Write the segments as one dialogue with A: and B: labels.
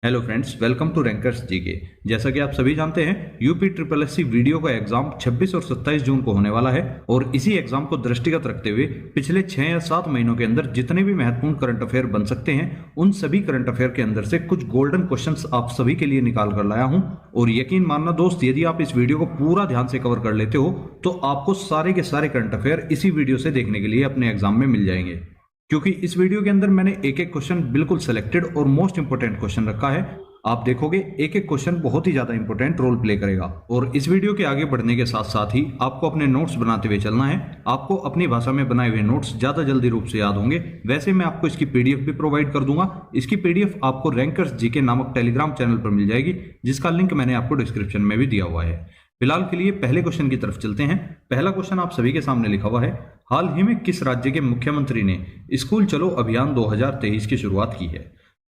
A: Hello friends, welcome to Rankers GK. जैसा कि आप सभी जानते हैं, यूपी ट्रिपल एससी वीडियो का एग्जाम 26 और 27 जून को होने वाला है और इसी एग्जाम को दृष्टिगत रखते हुए पिछले 6 या 7 महीनों के अंदर जितने भी महत्वपूर्ण करंट अफेयर बन सकते हैं, उन सभी करंट अफेयर के अंदर से कुछ गोल्डन क्वेश्चंस आप सभी के लिए निकाल कर लाया हूं। और यकीन मानना दोस्त, यदि आप इस वीडियो को पूरा ध्यान से कवर कर लेते हो तो आपको सारे के सारे करंट अफेयर इसी वीडियो से देखने के लिए अपने एग्जाम में मिल जाएंगे, क्योंकि इस वीडियो के अंदर मैंने एक एक क्वेश्चन बिल्कुल सिलेक्टेड और मोस्ट इंपोर्टेंट क्वेश्चन रखा है। आप देखोगे एक एक क्वेश्चन बहुत ही ज्यादा इंपॉर्टेंट रोल प्ले करेगा। और इस वीडियो के आगे बढ़ने के साथ साथ ही आपको अपने नोट्स बनाते हुए चलना है। आपको अपनी भाषा में बनाए हुए नोट्स ज्यादा जल्दी रूप से याद होंगे। वैसे मैं आपको इसकी पीडीएफ भी प्रोवाइड कर दूंगा। इसकी पीडीएफ आपको रैंकर्स जीके नामक टेलीग्राम चैनल पर मिल जाएगी, जिसका लिंक मैंने आपको डिस्क्रिप्शन में भी दिया हुआ है। फिलहाल के लिए पहले क्वेश्चन की तरफ चलते हैं। पहला क्वेश्चन आप सभी के सामने लिखा हुआ है, हाल ही में किस राज्य के मुख्यमंत्री ने स्कूल चलो अभियान 2023 की शुरुआत की है?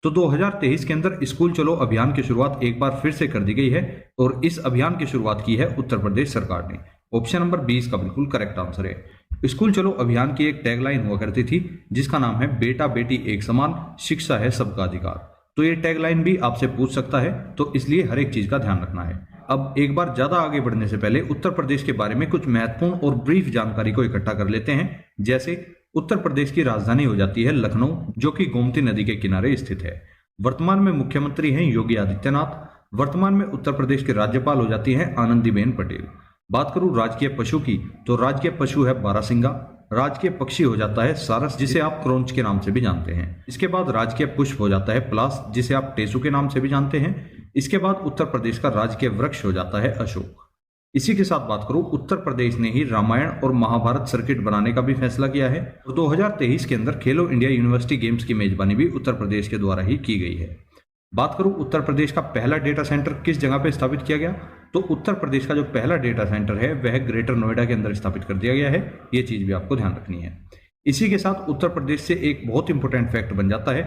A: तो 2023 के अंदर स्कूल चलो अभियान की शुरुआत एक बार फिर से कर दी गई है और इस अभियान की शुरुआत की है उत्तर प्रदेश सरकार ने। ऑप्शन नंबर 20 का बिल्कुल करेक्ट आंसर है। स्कूल चलो अभियान की एक टैगलाइन हुआ करती थी जिसका नाम है बेटा बेटी एक समान, शिक्षा है सबका अधिकार। तो ये टैगलाइन भी आपसे पूछ सकता है, तो इसलिए हर एक चीज का ध्यान रखना है। अब एक बार ज्यादा आगे बढ़ने से पहले उत्तर प्रदेश के बारे में कुछ महत्वपूर्ण और ब्रीफ जानकारी को इकट्ठा कर लेते हैं। जैसे उत्तर प्रदेश की राजधानी हो जाती है लखनऊ, जो कि गोमती नदी के किनारे स्थित है। वर्तमान में मुख्यमंत्री हैं योगी आदित्यनाथ। वर्तमान में उत्तर प्रदेश के राज्यपाल हो जाती हैं आनंदीबेन पटेल। बात करूं राजकीय पशु की, तो राजकीय पशु है बारहसिंगा। राजकीय पक्षी हो जाता है सारस, जिसे आप क्रोंच के नाम से भी जानते हैं। इसके बाद राजकीय पुष्प हो जाता है पलास, जिसे आप टेसु के नाम से भी जानते हैं। इसके बाद उत्तर प्रदेश का राजकीय वृक्ष हो जाता है अशोक। इसी के साथ बात करूं, उत्तर प्रदेश ने ही रामायण और महाभारत सर्किट बनाने का भी फैसला किया है। और 2023 के अंदर खेलो इंडिया यूनिवर्सिटी गेम्स की मेजबानी भी उत्तर प्रदेश के द्वारा ही की गई है। बात करूं उत्तर प्रदेश का पहला डेटा सेंटर किस जगह पे स्थापित किया गया, तो उत्तर प्रदेश का जो पहला डेटा सेंटर है वह ग्रेटर नोएडा के अंदर स्थापित कर दिया गया है। ये चीज भी आपको ध्यान रखनी है। इसी के साथ उत्तर प्रदेश से एक बहुत इंपॉर्टेंट फैक्ट बन जाता है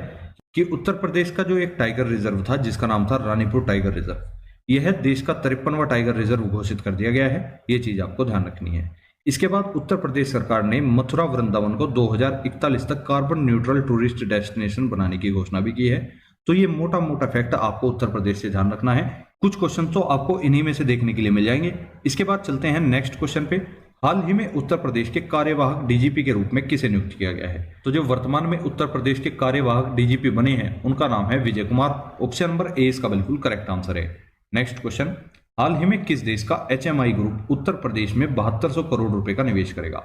A: कि उत्तर प्रदेश का जो एक टाइगर रिजर्व था जिसका नाम था रानीपुर टाइगर रिजर्व, यह देश का 53वां टाइगर रिजर्व घोषित कर दिया गया है। यह चीज आपको ध्यान रखनी है। इसके बाद उत्तर प्रदेश सरकार ने मथुरा वृंदावन को 2041 तक कार्बन न्यूट्रल टूरिस्ट डेस्टिनेशन बनाने की घोषणा भी की है। तो ये मोटा मोटा फैक्ट आपको उत्तर प्रदेश से ध्यान रखना है। कुछ क्वेश्चन तो आपको इन्हीं में से देखने के लिए मिल जाएंगे। इसके बाद चलते हैं नेक्स्ट क्वेश्चन पे। हाल ही में उत्तर प्रदेश के कार्यवाहक डीजीपी के रूप में किसे नियुक्त किया गया है? तो जो वर्तमान में उत्तर प्रदेश के कार्यवाहक डीजीपी बने हैं उनका नाम है Vijay Kumar. Option number A इसका बिल्कुल करेक्ट आंसर है। नेक्स्ट क्वेश्चन, हाल ही में किस देश का एचएमआई ग्रुप उत्तर प्रदेश में 7200 करोड़ रुपए का निवेश करेगा?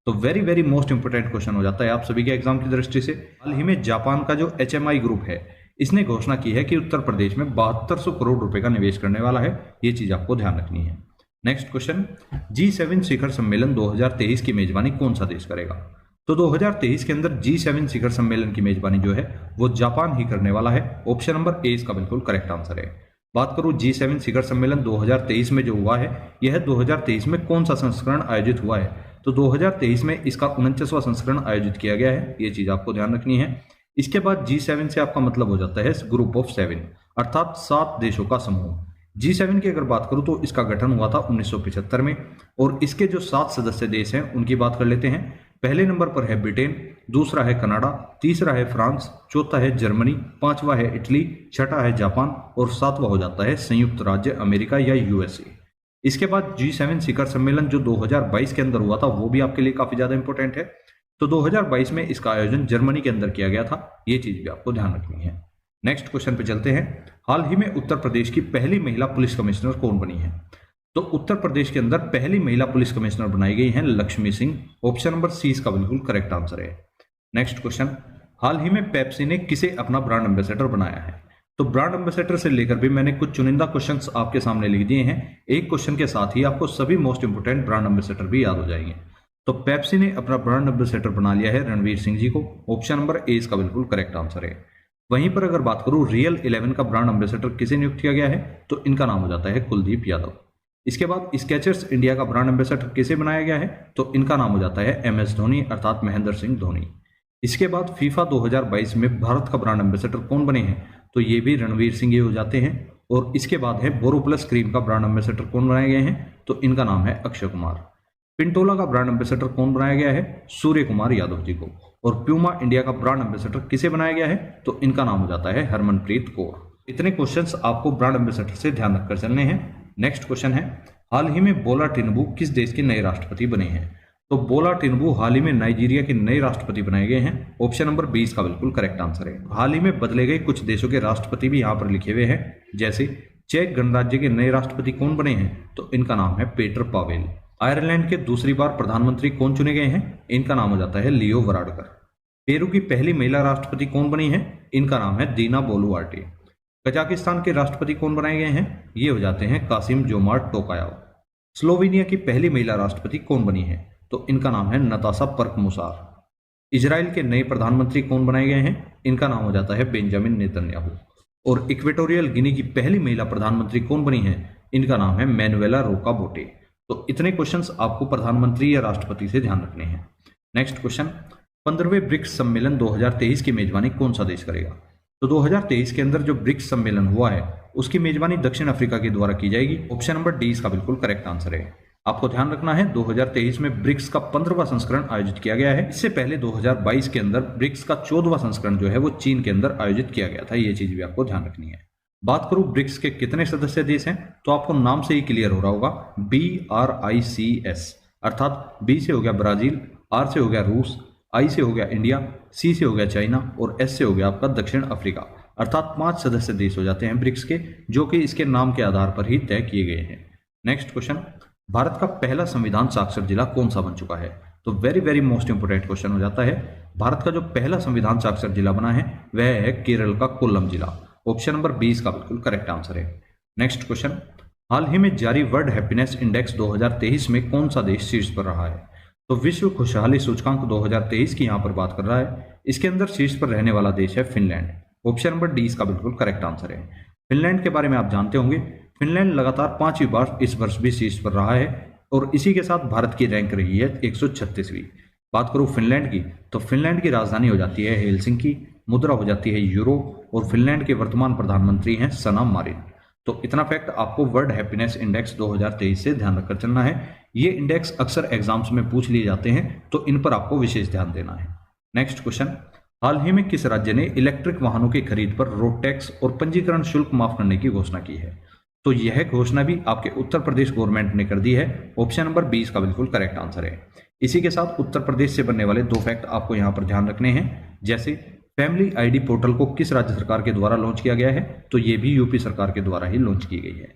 A: तो very very most important question हो जाता है आप सभी के एग्जाम की दृष्टि से। हाल ही में जापान का जो एचएमआई ग्रुप है इसने घोषणा की है कि उत्तर प्रदेश में 7200 करोड़ रुपए का निवेश करने वाला है। ये चीज आपको ध्यान रखनी है। नेक्स्ट क्वेश्चन, G7 शिखर सम्मेलन 2023 की मेजबानी कौन सा देश करेगा? तो 2023 के अंदर G7 शिखर सम्मेलन की मेजबानी जो है वो जापान ही करने वाला है। ऑप्शन नंबर ए इसका बिल्कुल करेक्ट आंसर है। बात करूं G7 शिखर सम्मेलन 2023 में जो हुआ है, यह 2023 में कौन सा संस्करण आयोजित हुआ है? तो 2023 में इसका 49वां संस्करण आयोजित किया गया है। ये चीज आपको ध्यान रखनी है। इसके बाद G7 से आपका मतलब हो जाता है ग्रुप ऑफ 7, अर्थात 7 देशों का समूह। G7 की अगर बात करूं तो इसका गठन हुआ था 1975 में और इसके जो 7 सदस्य देश हैं उनकी बात कर लेते हैं। पहले नंबर पर है ब्रिटेन, दूसरा है कनाडा, तीसरा है फ्रांस, चौथा है जर्मनी, पांचवा है इटली, छठा है जापान और सातवां हो जाता है संयुक्त राज्य अमेरिका या यूएसए। इसके बाद G7 शिखर सम्मेलन जो 2022 के अंदर हुआ था वो भी आपके लिए काफी ज्यादा इंपॉर्टेंट है। तो 2022 में इसका आयोजन जर्मनी के अंदर किया गया था। ये चीज भी आपको ध्यान रखनी है। नेक्स्ट क्वेश्चन पे चलते हैं। हाल ही में उत्तर प्रदेश की पहली महिला पुलिस कमिश्नर कौन बनी है? तो उत्तर प्रदेश के अंदर पहली महिला पुलिस कमिश्नर बनाई गई हैं Lakshmi Singh. Option number C इसका बिल्कुल करेक्ट आंसर है। नेक्स्ट क्वेश्चन, हाल ही में पेप्सी ने किसे अपना ब्रांड एम्बेसडर बनाया है? तो ब्रांड एम्बेसडर से लेकर भी मैंने कुछ चुनिंदा क्वेश्चंस आपके सामने लिख दिए हैं। एक क्वेश्चन के साथ ही आपको सभी मोस्ट इंपोर्टेंट ब्रांड एम्बेसडर भी याद हो जाएंगे। तो पेप्सी ने अपना ब्रांड एम्बेसडर बना लिया है रणवीर सिंह जी को। ऑप्शन नंबर ए इसका बिल्कुल करेक्ट आंसर है। वहीं पर अगर बात करूं रियल 11 का ब्रांड एम्बेसडर किसे नियुक्त किया गया है, तो इनका नाम हो जाता है कुलदीप यादव। इसके बाद स्केचर्स इंडिया का ब्रांड एम्बेसडर किसे बनाया गया है, तो इनका नाम हो जाता है MS धोनी, अर्थात महेंद्र सिंह धोनी। इसके बाद फीफा 2022 में भारत का ब्रांड एम्बेसडर कौन बने हैं, तो ये भी रणवीर सिंह ही हो जाते हैं। और इसके बाद है बोरोप्लस क्रीम का ब्रांड एम्बेसडर कौन बनाए गए हैं, तो इनका नाम है अक्षय कुमार। पिंटोला का ब्रांड एम्बेसडर कौन बनाया गया है, सूर्य कुमार यादव जी को। और प्यूमा इंडिया का ब्रांड एम्बेसडर किसे बनाया गया है, तो इनका नाम हो जाता है हरमनप्रीत कौर। इतने क्वेश्चंस आपको ब्रांड एम्बेसडर से ध्यान रखकर चलने हैं। नेक्स्ट क्वेश्चन है, हाल ही में बोला टिनुबू किस देश के नए राष्ट्रपति बने हैं? तो बोला टिनुबू हाल ही में नाइजीरिया के नए राष्ट्रपति बनाए गए हैं। ऑप्शन नंबर 20 का बिल्कुल करेक्ट आंसर है। हाल ही में बदले गए कुछ देशों के राष्ट्रपति भी यहाँ पर लिखे हुए हैं, जैसे चेक गणराज्य के नए राष्ट्रपति कौन बने हैं? तो इनका नाम है पेटर पावेल। आयरलैंड के दूसरी बार प्रधानमंत्री कौन चुने गए हैं? इनका नाम हो जाता है लियो वराडकर। पेरू की पहली महिला राष्ट्रपति कौन बनी है? इनका नाम है दीना बोलुआर्टे। कजाकिस्तान के राष्ट्रपति कौन बनाए गए हैं? ये हो जाते हैं कासिम जोमार्ट टोकायव। स्लोवेनिया की पहली महिला राष्ट्रपति कौन बनी है? तो इनका नाम है नताशा पर्क-मुसार। इजराइल के नए प्रधानमंत्री कौन बनाए गए हैं? इनका नाम हो जाता है बेंजामिन नेतन्याहू। और इक्वेटोरियल गिनी की पहली महिला प्रधानमंत्री कौन बनी है? इनका नाम है मैनुएला रोका बोटे। तो इतने क्वेश्चंस आपको प्रधानमंत्री या राष्ट्रपति से ध्यान रखने हैं। नेक्स्ट क्वेश्चन, 15वें ब्रिक्स सम्मेलन 2023 की मेजबानी कौन सा देश करेगा? तो 2023 के अंदर जो ब्रिक्स सम्मेलन हुआ है उसकी मेजबानी दक्षिण अफ्रीका के द्वारा की जाएगी। ऑप्शन नंबर डी इसका बिल्कुल करेक्ट आंसर है। आपको ध्यान रखना है 2023 में ब्रिक्स का 15वां संस्करण आयोजित किया गया है। इससे पहले 2022 के अंदर ब्रिक्स का 14वां संस्करण जो है वो चीन के अंदर आयोजित किया गया था। ये चीज भी आपको ध्यान रखनी है। बात करूं ब्रिक्स के कितने सदस्य देश हैं, तो आपको नाम से ही क्लियर हो रहा होगा, BRICS, अर्थात बी से हो गया ब्राजील, आर से हो गया रूस, आई से हो गया इंडिया, सी से हो गया चाइना और एस से हो गया आपका दक्षिण अफ्रीका। अर्थात 5 सदस्य देश हो जाते हैं ब्रिक्स के, जो कि इसके नाम के आधार पर ही तय किए गए हैं। नेक्स्ट क्वेश्चन, भारत का पहला संविधान साक्षर जिला कौन सा बन चुका है? तो वेरी मोस्ट इंपोर्टेंट क्वेश्चन हो जाता है। भारत का जो पहला संविधान साक्षर जिला बना है वह है केरल का कोल्लम जिला। ऑप्शन नंबर 20 का बिल्कुल करेक्ट आंसर है। नेक्स्ट क्वेश्चन, हाल ही में जारी वर्ल्ड हैप्पीनेस इंडेक्स 2023 में कौन सा देश शीर्ष पर रहा है? तो विश्व खुशहाली सूचकांक 2023 की यहां पर बात कर रहा है। इसके अंदर शीर्ष पर रहने वाला देश है फिनलैंड। ऑप्शन नंबर डी इसका बिल्कुल करेक्ट आंसर है। फिनलैंड के बारे में आप जानते होंगे, फिनलैंड लगातार 5वीं बार इस वर्ष भी शीर्ष पर रहा है और इसी के साथ भारत की रैंक रही है 136वीं। बात करूं फिनलैंड की, तो फिनलैंड की राजधानी हो जाती है हेलसिंकी, मुद्रा हो जाती है यूरो और फिनलैंड के वर्तमान प्रधानमंत्री हैं सना मारिन। तो इतना फैक्ट आपको वर्ल्ड हैप्पीनेस इंडेक्स 2023 से ध्यान रखकर चलना है। ये इंडेक्स अक्सर एग्जाम्स में पूछ लिए जाते हैं, तो इन पर आपको विशेष ध्यान देना है। नेक्स्ट क्वेश्चन, हाल ही में किस राज्य ने इलेक्ट्रिक वाहनों की खरीद पर रोड टैक्स और पंजीकरण शुल्क माफ करने की घोषणा की है? तो यह घोषणा भी आपके उत्तर प्रदेश गवर्नमेंट ने कर दी है। ऑप्शन नंबर 20 का बिल्कुल करेक्ट आंसर है। इसी के साथ उत्तर प्रदेश से बनने वाले 2 फैक्ट आपको यहां पर ध्यान रखने हैं, जैसे फैमिली आईडी पोर्टल को किस राज्य सरकार के द्वारा लॉन्च किया गया है? तो ये भी यूपी सरकार के द्वारा ही लॉन्च की गई है।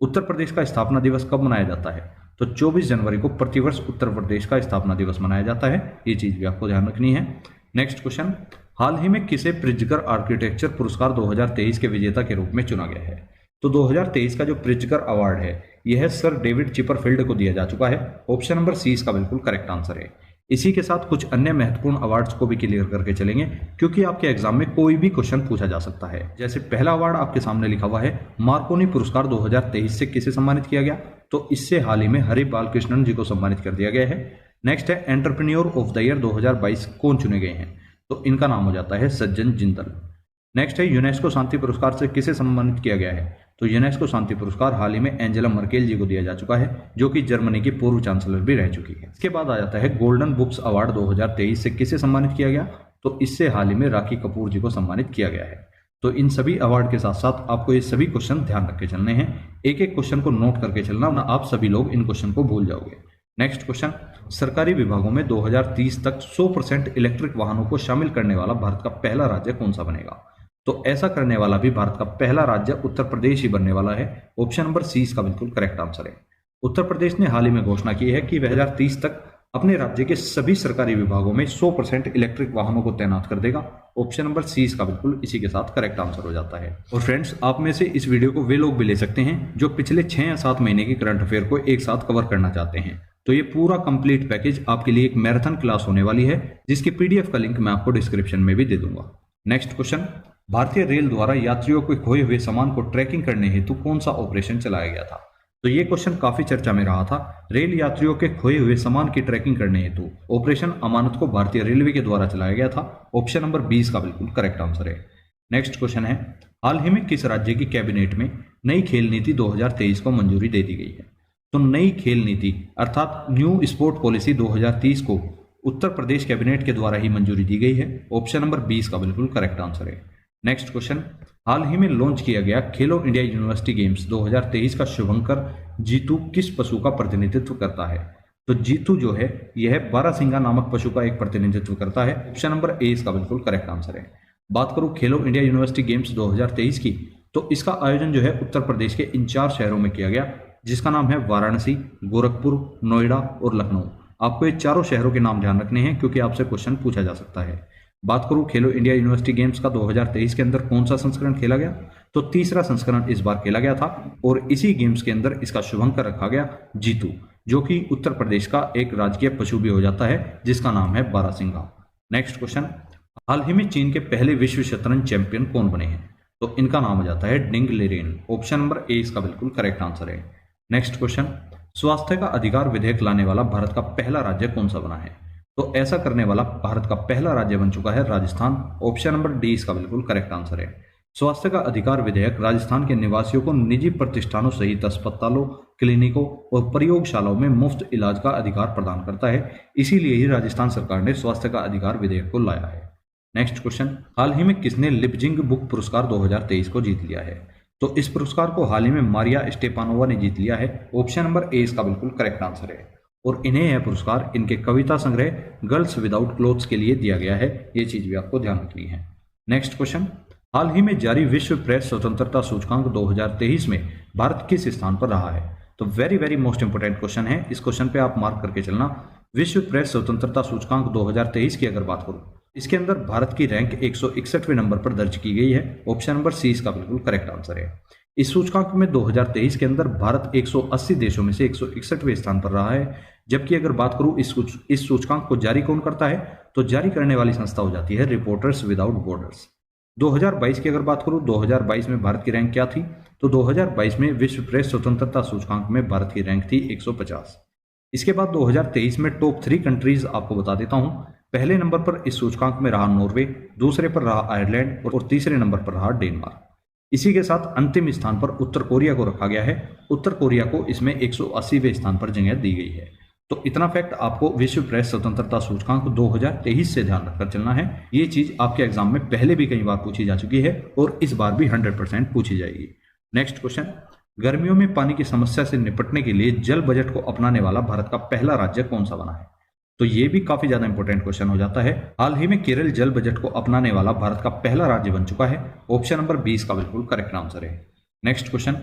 A: उत्तर प्रदेश का स्थापना दिवस कब मनाया जाता है? तो 24 जनवरी को प्रतिवर्ष उत्तर प्रदेश का स्थापना दिवस मनाया जाता है। ये चीज भी आपको ध्यान रखनी है। नेक्स्ट क्वेश्चन, हाल ही में किसे प्रिज्कर आर्किटेक्चर पुरस्कार 2023 के विजेता के रूप में चुना गया है? तो 2023 का जो प्रिज्कर अवार्ड है यह सर डेविड चिपरफील्ड को दिया जा चुका है। ऑप्शन नंबर सी इसका बिल्कुल करेक्ट आंसर है। इसी के साथ कुछ अन्य महत्वपूर्ण अवार्ड्स को भी क्लियर करके चलेंगे, क्योंकि आपके एग्जाम में कोई भी क्वेश्चन पूछा जा सकता है। जैसे पहला अवार्ड आपके सामने लिखा हुआ है, मार्कोनी पुरस्कार 2023 से किसे सम्मानित किया गया? तो इससे हाल ही में हरि बालकृष्णन जी को सम्मानित कर दिया गया है। नेक्स्ट है एंटरप्रेन्योर ऑफ द ईयर 2022 कौन चुने गए हैं? तो इनका नाम हो जाता है सज्जन जिंदल। नेक्स्ट है यूनेस्को शांति पुरस्कार से किसे सम्मानित किया गया है? तो यूनेस्को शांति पुरस्कार हाल ही में एंजेला मर्केल जी को दिया जा चुका है, जो कि जर्मनी की पूर्व चांसलर भी रह चुकी है। इसके बाद आ जाता है गोल्डन बुक्स अवार्ड 2023 से किसे सम्मानित किया गया? तो इससे हाल ही में राखी कपूर जी को सम्मानित किया गया है। तो इन सभी अवार्ड के साथ साथ आपको ये सभी क्वेश्चन ध्यान रख के चलने हैं। एक एक क्वेश्चन को नोट करके चलना, वरना आप सभी लोग इन क्वेश्चन को भूल जाओगे। नेक्स्ट क्वेश्चन, सरकारी विभागों में 2030 तक 100% इलेक्ट्रिक वाहनों को शामिल करने वाला भारत का पहला राज्य कौन सा बनेगा? तो ऐसा करने वाला भी भारत का पहला राज्य उत्तर प्रदेश ही बनने वाला है। ऑप्शन नंबर सी इसका बिल्कुल करेक्ट आंसर है। उत्तर प्रदेश ने हाल ही में घोषणा की है कि 2030 तक अपने राज्य के सभी सरकारी विभागों में 100% इलेक्ट्रिक वाहनों को तैनात कर देगा। ऑप्शन नंबर सी इसका बिल्कुल इसी के साथ करेक्ट आंसर हो जाता है। और फ्रेंड्स, आप में से इस वीडियो को वे लोग भी ले सकते हैं जो पिछले 6 या 7 महीने की करंट अफेयर को एक साथ कवर करना चाहते हैं। तो ये पूरा कंप्लीट पैकेज आपके लिए एक मैराथन क्लास होने वाली है, जिसकी PDF का लिंक मैं आपको डिस्क्रिप्शन में भी दे दूंगा। नेक्स्ट क्वेश्चन, भारतीय रेल द्वारा यात्रियों के खोए हुए सामान को ट्रैकिंग करने हेतु कौन सा ऑपरेशन चलाया गया था? तो ये क्वेश्चन काफी चर्चा में रहा था। रेल यात्रियों के खोए हुए सामान की ट्रैकिंग करने हेतु ऑपरेशन अमानत को भारतीय रेलवे के द्वारा चलाया गया था। ऑप्शन नंबर 20 का बिल्कुल करेक्ट आंसर है। नेक्स्ट क्वेश्चन है, हाल ही में किस राज्य की कैबिनेट में नई खेल नीति 2023 को मंजूरी दे दी गई है? तो नई खेल नीति अर्थात न्यू स्पोर्ट पॉलिसी 2030 को उत्तर प्रदेश कैबिनेट के द्वारा ही मंजूरी दी गई है। ऑप्शन नंबर 20 का बिल्कुल करेक्ट आंसर है। नेक्स्ट क्वेश्चन, हाल ही में लॉन्च किया गया खेलो इंडिया यूनिवर्सिटी गेम्स 2023 का शुभंकर जीतू किस पशु का प्रतिनिधित्व करता है? तो जीतू जो है यह बारहसिंगा नामक पशु का एक प्रतिनिधित्व करता है। ऑप्शन नंबर ए इसका बिल्कुल करेक्ट आंसर है। बात करूं खेलो इंडिया यूनिवर्सिटी गेम्स 2023 की, तो इसका आयोजन जो है उत्तर प्रदेश के इन 4 शहरों में किया गया, जिसका नाम है वाराणसी, गोरखपुर, नोएडा और लखनऊ। आपको ये चारों शहरों के नाम ध्यान रखने हैं क्योंकि आपसे क्वेश्चन पूछा जा सकता है। बात करूं खेलो इंडिया यूनिवर्सिटी गेम्स का 2023 के अंदर कौन सा संस्करण खेला गया, तो तीसरा संस्करण इस बार खेला गया था और इसी गेम्स के अंदर इसका शुभंकर रखा गया जीतू, जो कि उत्तर प्रदेश का एक राजकीय पशु भी हो जाता है जिसका नाम है बारहसिंगा। नेक्स्ट क्वेश्चन, हाल ही में चीन के पहले विश्व शतरंज चैंपियन कौन बने हैं? तो इनका नाम हो जाता है डिंग लिरेन। ऑप्शन नंबर ए इसका बिल्कुल करेक्ट आंसर है। नेक्स्ट क्वेश्चन, स्वास्थ्य का अधिकार विधेयक लाने वाला भारत का पहला राज्य कौन सा बना है? तो ऐसा करने वाला भारत का पहला राज्य बन चुका है राजस्थान। ऑप्शन नंबर डी इसका बिल्कुल करेक्ट आंसर है। स्वास्थ्य का अधिकार विधेयक राजस्थान के निवासियों को निजी प्रतिष्ठानों सहित अस्पतालों, क्लिनिकों और प्रयोगशालाओं में मुफ्त इलाज का अधिकार प्रदान करता है। इसीलिए ही राजस्थान सरकार ने स्वास्थ्य का अधिकार विधेयक को लाया है। नेक्स्ट क्वेश्चन, हाल ही में किसने लिपजिंग बुक पुरस्कार 2023 को जीत लिया है? तो इस पुरस्कार को हाल ही में मारिया स्टेपानोवा ने जीत लिया है। ऑप्शन नंबर ए इसका बिल्कुल करेक्ट आंसर है और इन्हें यह पुरस्कार इनके कविता संग्रह गर्ल्स विदाउट क्लोथ्स के लिए दिया गया है। ये चीज भी आपको ध्यान रखनी है। नेक्स्ट क्वेश्चन, हाल ही में जारी विश्व प्रेस स्वतंत्रता सूचकांक 2023 में भारत किस स्थान पर रहा है? तो वेरी मोस्ट इंपोर्टेंट क्वेश्चन है, इस क्वेश्चन पे आप मार्क करके चलना। विश्व प्रेस स्वतंत्रता सूचकांक 2023 की अगर बात करूं, इसके अंदर भारत की रैंक 161वें नंबर पर दर्ज की गई है। ऑप्शन नंबर सी इसका बिल्कुल करेक्ट आंसर है। इस सूचकांक में 2023 के अंदर भारत 180 देशों में से 161वें स्थान पर रहा है। जबकि अगर बात करूं इस सूचकांक को जारी कौन करता है, तो जारी करने वाली संस्था हो जाती है रिपोर्टर्स विदाउट बॉर्डर्स। 2022 की अगर बात करूं, 2022 में भारत की रैंक क्या थी? तो 2022 में विश्व प्रेस स्वतंत्रता सूचकांक में भारत की रैंक थी 150। इसके बाद 2023 में टॉप 3 कंट्रीज आपको बता देता हूं। पहले नंबर पर इस सूचकांक में रहा नॉर्वे, दूसरे पर रहा आयरलैंड और तीसरे नंबर पर रहा डेनमार्क। इसी के साथ अंतिम स्थान पर उत्तर कोरिया को रखा गया है। उत्तर कोरिया को इसमें 180वें स्थान पर जगह दी गई है। तो इतना फैक्ट आपको विश्व प्रेस स्वतंत्रता सूचकांक 2023 से ध्यान रखकर चलना है। ये चीज आपके एग्जाम में पहले भी कई बार पूछी जा चुकी है और इस बार भी 100% पूछी जाएगी। नेक्स्ट क्वेश्चन, गर्मियों में पानी की समस्या से निपटने के लिए जल बजट को अपनाने वाला भारत का पहला राज्य कौन सा बना है? तो ये भी काफी ज्यादा इंपॉर्टेंट क्वेश्चन हो जाता है। हाल ही में केरल जल बजट को अपनाने वाला भारत का पहला राज्य बन चुका है। ऑप्शन नंबर 20 का बिल्कुल करेक्ट आंसर है। नेक्स्ट क्वेश्चन,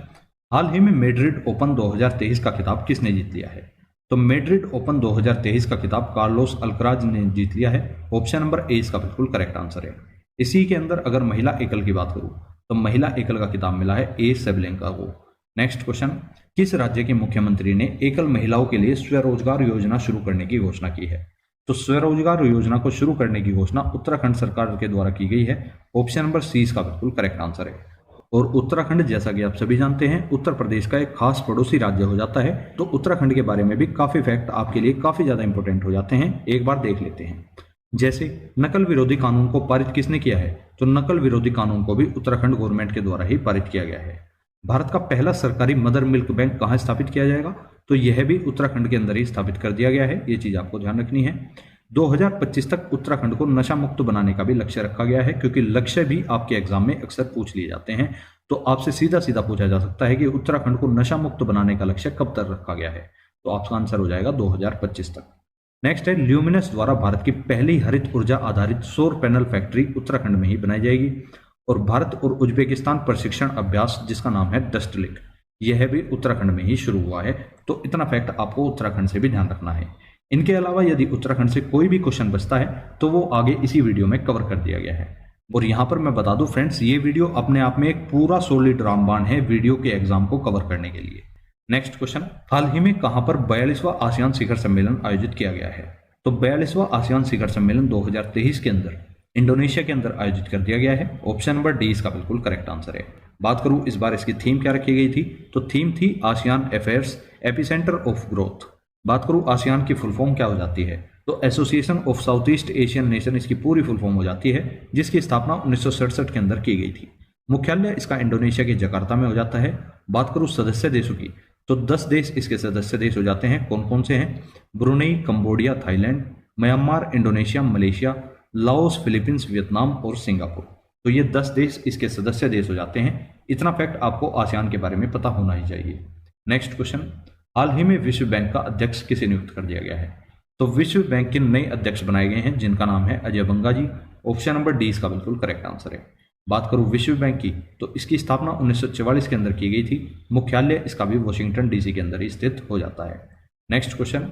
A: हाल ही में मैड्रिड ओपन 2023 का खिताब किसने जीत लिया है? तो मैड्रिड ओपन 2023 का खिताब कार्लोस अल्कराज ने जीत लिया है। ऑप्शन नंबर ए इसका बिल्कुल करेक्ट आंसर है। इसी के अंदर अगर महिला एकल की बात करूं, तो महिला एकल का खिताब मिला है ए सेबलेंका को। नेक्स्ट क्वेश्चन, किस राज्य के मुख्यमंत्री ने एकल महिलाओं के लिए स्वरोजगार योजना शुरू करने की घोषणा की है? तो स्वरोजगार योजना को शुरू करने की घोषणा उत्तराखंड सरकार के द्वारा की गई है। ऑप्शन नंबर सी इसका बिल्कुल करेक्ट आंसर है। और उत्तराखंड जैसा कि आप सभी जानते हैं उत्तर प्रदेश का एक खास पड़ोसी राज्य हो जाता है। तो उत्तराखंड के बारे में भी काफी फैक्ट आपके लिए काफी ज्यादा इंपॉर्टेंट हो जाते हैं, एक बार देख लेते हैं। जैसे नकल विरोधी कानून को पारित किसने किया है? तो नकल विरोधी कानून को भी उत्तराखंड गवर्नमेंट के द्वारा ही पारित किया गया है। भारत का पहला सरकारी मदर मिल्क बैंक कहाँ स्थापित किया जाएगा? तो यह भी उत्तराखंड के अंदर ही स्थापित कर दिया गया है। ये चीज आपको ध्यान रखनी है। 2025 तक उत्तराखंड को नशा मुक्त बनाने का भी लक्ष्य रखा गया है, क्योंकि लक्ष्य भी आपके एग्जाम में अक्सर पूछ लिए जाते हैं। तो आपसे सीधा सीधा पूछा जा सकता है कि उत्तराखंड को नशा मुक्त बनाने का लक्ष्य कब तक रखा गया है? तो आपका आंसर हो जाएगा 2025 तक। नेक्स्ट है, ल्यूमिनस द्वारा भारत की पहली हरित ऊर्जा आधारित सौर पैनल फैक्ट्री उत्तराखंड में ही बनाई जाएगी। और भारत और उज्बेकिस्तान प्रशिक्षण अभ्यास जिसका नाम है डस्टलिक, यह भी उत्तराखंड में ही शुरू हुआ है। तो इतना फैक्ट आपको उत्तराखंड से भी ध्यान रखना है। इनके अलावा यदि उत्तराखंड से कोई भी क्वेश्चन बचता है तो वो आगे इसी वीडियो में कवर कर दिया गया है। और यहां पर मैं बता दूं फ्रेंड्स, ये वीडियो अपने आप में एक पूरा सॉलिड रामबाण है वीडियो के एग्जाम को कवर करने के लिए। नेक्स्ट क्वेश्चन, हाल ही में कहां पर 42वां आसियान शिखर सम्मेलन आयोजित किया गया है? तो 42वां आसियान शिखर सम्मेलन 2023 के अंदर इंडोनेशिया के अंदर आयोजित कर दिया गया है। ऑप्शन नंबर डी इसका बिल्कुल करेक्ट आंसर है। बात करूं इस बार इसकी थीम क्या रखी गई थी? तो थीम थी ASEAN affairs epicentre of growth. बात करूं आसियान की फुल फॉर्म क्या हो जाती है? तो association of south east Asian nation इसकी पूरी फुल फॉर्म हो जाती है, जिसकी स्थापना 1967 के अंदर की गई थी। मुख्यालय इसका इंडोनेशिया के जकार्ता में हो जाता है। बात करूं सदस्य देशों की, तो 10 देश इसके सदस्य देश हो जाते हैं। कौन कौन से हैं? Brunei, Cambodia, Thailand, Myanmar, Indonesia, Malaysia, Laos, Philippines, Vietnam और सिंगापुर। तो ये 10 देश इसके सदस्य देश हो जाते हैं। इतना फैक्ट आपको आसियान के बारे में पता होना ही चाहिए। नेक्स्ट क्वेश्चन, हाल ही में विश्व बैंक का अध्यक्ष किसे नियुक्त कर दिया गया है? तो विश्व बैंक के नए अध्यक्ष बनाए गए हैं जिनका नाम है अजय बंगा जी। ऑप्शन नंबर डी इसका बिल्कुल करेक्ट आंसर है। बात करूं विश्व बैंक की, तो इसकी स्थापना 1944 के अंदर की गई थी। मुख्यालय इसका भी वॉशिंगटन डीसी के अंदर ही स्थित हो जाता है। नेक्स्ट क्वेश्चन,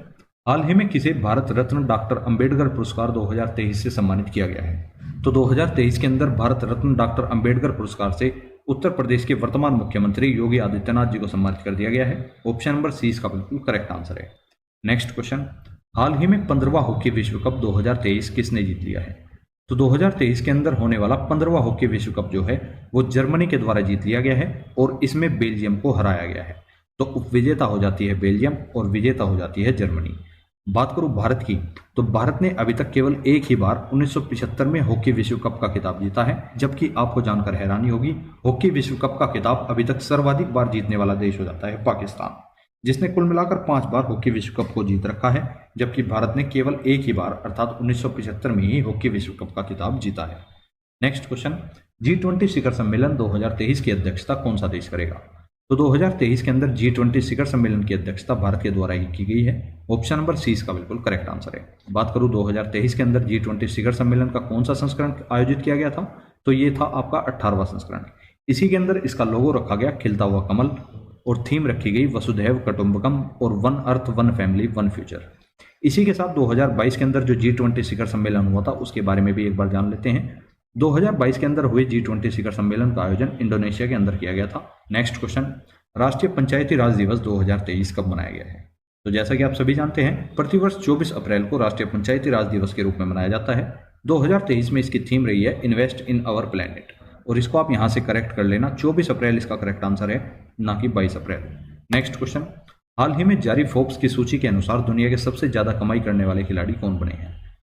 A: हाल ही में किसे भारत रत्न डॉक्टर अंबेडकर पुरस्कार 2023 से सम्मानित किया गया है? तो 2023 के अंदर भारत रत्न डॉक्टर अंबेडकर पुरस्कार से उत्तर प्रदेश के वर्तमान मुख्यमंत्री योगी आदित्यनाथ जी को सम्मानित कर दिया गया है। ऑप्शन नंबर सी इसका बिल्कुल करेक्ट आंसर है। नेक्स्ट क्वेश्चन, हाल ही में 15वां हॉकी विश्व कप 2023 किसने जीत लिया है? तो 2023 के अंदर होने वाला 15वां हॉकी विश्व कप जो है वो जर्मनी के द्वारा जीत लिया गया है और इसमें बेल्जियम को हराया गया है। तो उपविजेता हो जाती है बेल्जियम और विजेता हो जाती है जर्मनी। बात करूं भारत की, तो भारत ने अभी तक केवल एक ही बार 1975 में हॉकी विश्व कप का खिताब जीता है, जबकि आपको जानकर हैरानी होगी हॉकी विश्व कप का खिताब अभी तक सर्वाधिक बार जीतने वाला देश हो जाता है पाकिस्तान, जिसने कुल मिलाकर 5 बार हॉकी विश्व कप को जीत रखा है, जबकि भारत ने केवल एक ही बार अर्थात 1975 में ही हॉकी विश्व कप का खिताब जीता है। नेक्स्ट क्वेश्चन, G20 शिखर सम्मेलन 2023 की अध्यक्षता कौन सा देश करेगा? तो 2023 के अंदर G20 शिखर सम्मेलन की अध्यक्षता भारत के द्वारा ही की गई है। ऑप्शन नंबर सी इसका बिल्कुल करेक्ट आंसर है। बात करूं 2023 के अंदर G20 शिखर सम्मेलन का कौन सा संस्करण आयोजित किया गया था? तो ये था आपका 18वां संस्करण। इसी के अंदर इसका लोगो रखा गया खिलता हुआ कमल और थीम रखी गई वसुधैव कुटुंबकम और one earth one family one future. इसी के साथ 2022 के अंदर जो G20 शिखर सम्मेलन हुआ था उसके बारे में भी एक बार जान लेते हैं। 2022 के अंदर हुए G20 शिखर सम्मेलन का आयोजन इंडोनेशिया के अंदर किया गया था। नेक्स्ट क्वेश्चन, राष्ट्रीय पंचायती राज दिवस 2023 कब मनाया गया है? तो जैसा कि आप सभी जानते हैं प्रतिवर्ष 24 अप्रैल को राष्ट्रीय पंचायती राज दिवस के रूप में मनाया जाता है। 2023 में इसकी थीम रही है इन्वेस्ट इन आवर प्लेनेट, और इसको आप यहां से करेक्ट कर लेना, 24 अप्रैल इसका करेक्ट आंसर है, ना कि 22 अप्रैल। नेक्स्ट क्वेश्चन, हाल ही में जारी फोर्ब्स की सूची के अनुसार दुनिया के सबसे ज्यादा कमाई करने वाले खिलाड़ी कौन बने हैं?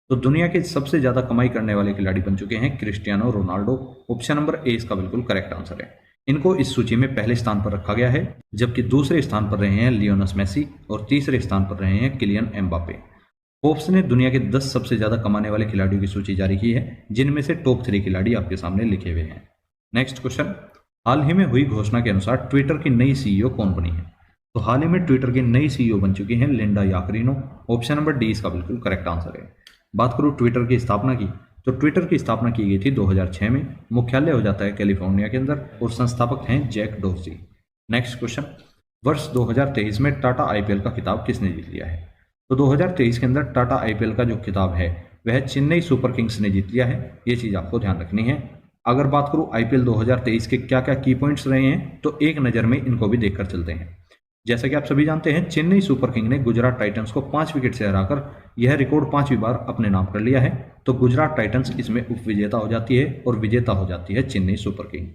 A: तो दुनिया के सबसे ज्यादा कमाई करने वाले खिलाड़ी बन चुके हैं Cristiano Ronaldo. Option number A इसका बिल्कुल करेक्ट आंसर है। इनको इस सूची में पहले स्थान पर रखा गया है, जबकि दूसरे स्थान पर रहे हैं लियोनेल मेसी और तीसरे स्थान पर रहे हैं किलियन एम्बापे। फोर्ब्स ने दुनिया के 10 सबसे ज्यादा कमाने वाले खिलाड़ियों की सूची जारी की है, जिनमें से टॉप 3 खिलाड़ी आपके सामने लिखे हुए हैं। नेक्स्ट क्वेश्चन, हाल ही में हुई घोषणा के अनुसार ट्विटर की नई सीईओ कौन बनी है? तो हाल ही में ट्विटर की नई सीईओ बन चुकी है लिंडा याकरिनो। ऑप्शन नंबर डी इसका बिल्कुल करेक्ट आंसर है। बात करूं ट्विटर की स्थापना की, तो ट्विटर की स्थापना की गई थी 2006 में। मुख्यालय हो जाता है कैलिफोर्निया के अंदर और संस्थापक हैं जैक डोर्सी। नेक्स्ट क्वेश्चन, वर्ष 2023 में टाटा आईपीएल का खिताब किसने जीत लिया है? तो 2023 के अंदर टाटा आईपीएल का जो खिताब है वह चेन्नई सुपर किंग्स ने जीत लिया है। ये चीज आपको ध्यान रखनी है। अगर बात करूं आईपीएल 2023 के क्या क्या की पॉइंट्स रहे हैं, तो एक नजर में इनको भी देखकर चलते हैं। जैसा कि आप सभी जानते हैं चेन्नई सुपर किंग ने गुजरात टाइटंस को 5 विकेट से हराकर यह रिकॉर्ड 5वीं बार अपने नाम कर लिया है। तो गुजरात टाइटंस इसमें उपविजेता हो जाती है और विजेता हो जाती है चेन्नई सुपर किंग।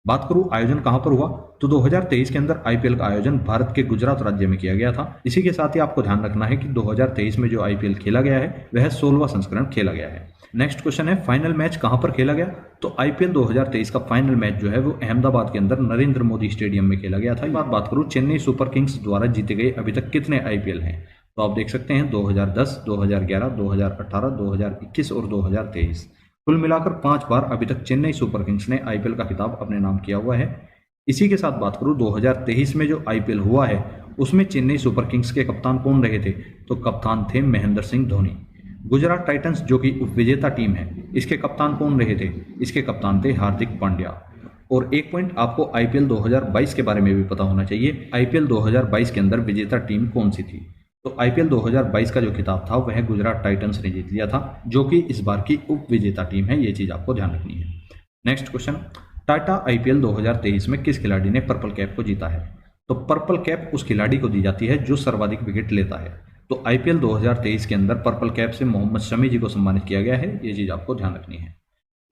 A: बात करूं आयोजन कहां पर हुआ, तो 2023 के अंदर आईपीएल का आयोजन भारत के गुजरात राज्य में किया गया था। इसी के साथ ही आपको ध्यान रखना है कि 2023 में जो आईपीएल खेला गया है वह 16वां संस्करण खेला गया है। नेक्स्ट क्वेश्चन है फाइनल मैच कहां पर खेला गया? तो आईपीएल 2023 का फाइनल मैच जो है वो अहमदाबाद के अंदर नरेंद्र मोदी स्टेडियम में खेला गया था। बात करूं चेन्नई सुपर किंग्स द्वारा जीते गए अभी तक कितने आईपीएल हैं, तो आप देख सकते हैं 2010, 2011, 2018, 2021 और 2023। कुल मिलाकर 5 बार अभी तक चेन्नई सुपर किंग्स ने आईपीएल का खिताब अपने नाम किया हुआ है। इसी के साथ बात करूं 2023 में जो आईपीएल हुआ है उसमें चेन्नई सुपर किंग्स के कप्तान कौन रहे थे? तो कप्तान थे महेंद्र सिंह धोनी। गुजरात टाइटंस जो कि उपविजेता टीम है, इसके कप्तान कौन रहे थे? इसके कप्तान थे हार्दिक पांड्या। और एक पॉइंट आपको आईपीएल 2022 के बारे में भी पता होना चाहिए। आईपीएल 2022 के अंदर विजेता टीम कौन सी थी? तो आईपीएल 2022 का जो खिताब था वह गुजरात टाइटंस ने जीत लिया था, जो कि इस बार की उप विजेता टीम है। ये चीज आपको ध्यान रखनी है। नेक्स्ट क्वेश्चन, टाटा आईपीएल 2023 में किस खिलाड़ी ने पर्पल कैप को जीता है? तो पर्पल कैप उस खिलाड़ी को दी जाती है जो सर्वाधिक विकेट लेता है। तो आईपीएल 2023 के अंदर पर्पल कैप से मोहम्मद शमी जी को सम्मानित किया गया है। ये चीज आपको ध्यान रखनी है।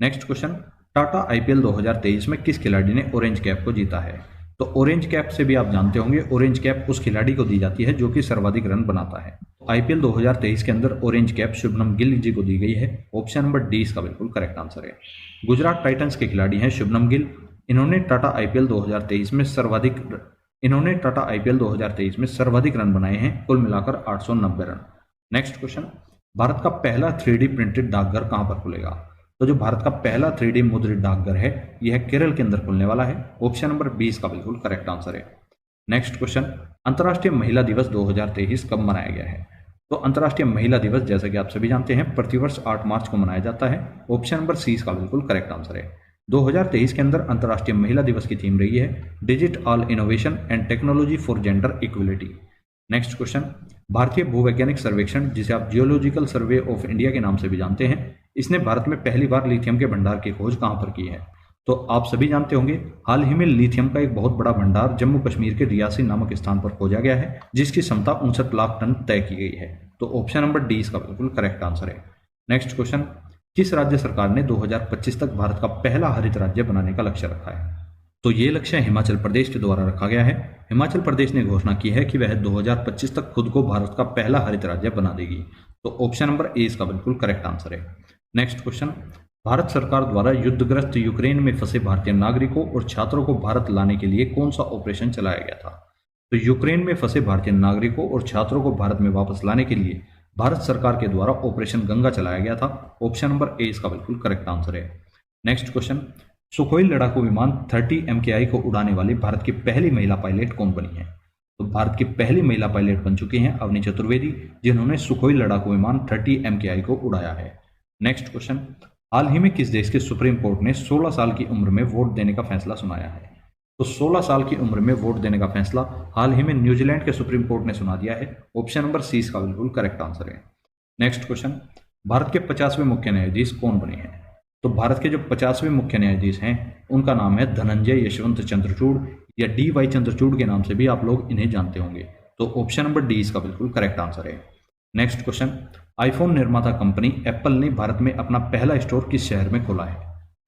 A: नेक्स्ट क्वेश्चन, टाटा आईपीएल 2023 में किस खिलाड़ी ने ऑरेंज कैप को जीता है? तो ऑरेंज कैप से भी आप जानते होंगे ऑरेंज कैप उस खिलाड़ी को दी जाती है जो कि सर्वाधिक रन बनाता है। आईपीएल 2023 के अंदर ऑरेंज कैप शुभमन गिल जी को दी गई है। ऑप्शन नंबर डी इसका बिल्कुल करेक्ट आंसर है। गुजरात टाइटंस के खिलाड़ी हैं शुभमन गिल। इन्होंने टाटा आईपीएल 2023 में सर्वाधिक रन बनाए हैं, कुल मिलाकर 890 रन। नेक्स्ट क्वेश्चन, भारत का पहला 3D प्रिंटेड डाकघर कहां पर खुलेगा? तो जो भारत का पहला 3D मुद्रित डाकघर है यह केरल के अंदर खुलने वाला है। ऑप्शन नंबर 20 का बिल्कुल करेक्ट आंसर है। नेक्स्ट क्वेश्चन, अंतर्राष्ट्रीय महिला दिवस 2023 कब मनाया गया है? तो अंतर्राष्ट्रीय महिला दिवस जैसा कि आप सभी जानते हैं प्रतिवर्ष 8 मार्च को मनाया जाता है। ऑप्शन नंबर 30 का बिल्कुल करेक्ट आंसर है। 2023 के अंदर अंतर्राष्ट्रीय महिला दिवस की थीम रही है digit all innovation and technology for gender equality. Next question, भारतीय भूवैज्ञानिक सर्वेक्षण जिसे आप जियोलॉजिकल सर्वे ऑफ इंडिया के नाम से भी जानते हैं, इसने भारत में पहली बार लिथियम के भंडार की खोज कहां पर की है? तो आप सभी जानते होंगे हाल ही में लिथियम का एक बहुत बड़ा भंडार जम्मू कश्मीर के रियासी नामक स्थान पर खोजा गया है जिसकी क्षमता 59 लाख टन तय की गई है। तो ऑप्शन नंबर डी इसका बिल्कुल करेक्ट आंसर है। नेक्स्ट क्वेश्चन, किस राज्य सरकार ने 2025 तक भारत का पहला हरित राज्य बनाने का लक्ष्य रखा है? तो ये लक्ष्य हिमाचल प्रदेश के द्वारा रखा गया है। हिमाचल प्रदेश ने घोषणा की है कि वह 2025 तक खुद को भारत का पहला हरित राज्य बना देगी। तो ऑप्शन नंबर ए इसका बिल्कुल करेक्ट आंसर है। नेक्स्ट क्वेश्चन, भारत सरकार द्वारा युद्धग्रस्त यूक्रेन में फंसे भारतीय नागरिकों और छात्रों को भारत लाने के लिए कौन सा ऑपरेशन चलाया गया था? तो यूक्रेन में फंसे भारतीय नागरिकों और छात्रों को भारत में वापस लाने के लिए भारत सरकार के द्वारा ऑपरेशन गंगा चलाया गया था। ऑप्शन नंबर ए इसका बिल्कुल करेक्ट आंसर है। नेक्स्ट क्वेश्चन, सुखोई लड़ाकू विमान 30 MKI को उड़ाने वाली भारत की पहली महिला पायलट कौन बनी है? तो भारत की पहली महिला पायलट बन चुकी हैं अवनी चतुर्वेदी, जिन्होंने सुखोई लड़ाकू विमान 30 MKI को उड़ाया है। नेक्स्ट क्वेश्चन, हाल ही में किस देश के सुप्रीम कोर्ट ने 16 साल की उम्र में वोट देने का फैसला सुनाया है? तो 16 साल की उम्र में वोट देने का फैसला हाल ही में न्यूजीलैंड के सुप्रीम कोर्ट ने सुना दिया है। ऑप्शन नंबर सी इसका बिल्कुल करेक्ट आंसर है। नेक्स्ट क्वेश्चन, भारत के 50वें मुख्य न्यायाधीश कौन बने हैं? तो भारत के जो 50वें मुख्य न्यायाधीश हैं उनका नाम है धनंजय यशवंत चंद्रचूड़ या DY चंद्रचूड़ के नाम से भी आप लोग इन्हें जानते होंगे। तो ऑप्शन नंबर डी इसका बिल्कुल करेक्ट आंसर है। नेक्स्ट क्वेश्चन, आईफोन निर्माता कंपनी एप्पल ने भारत में अपना पहला स्टोर किस शहर में खोला है?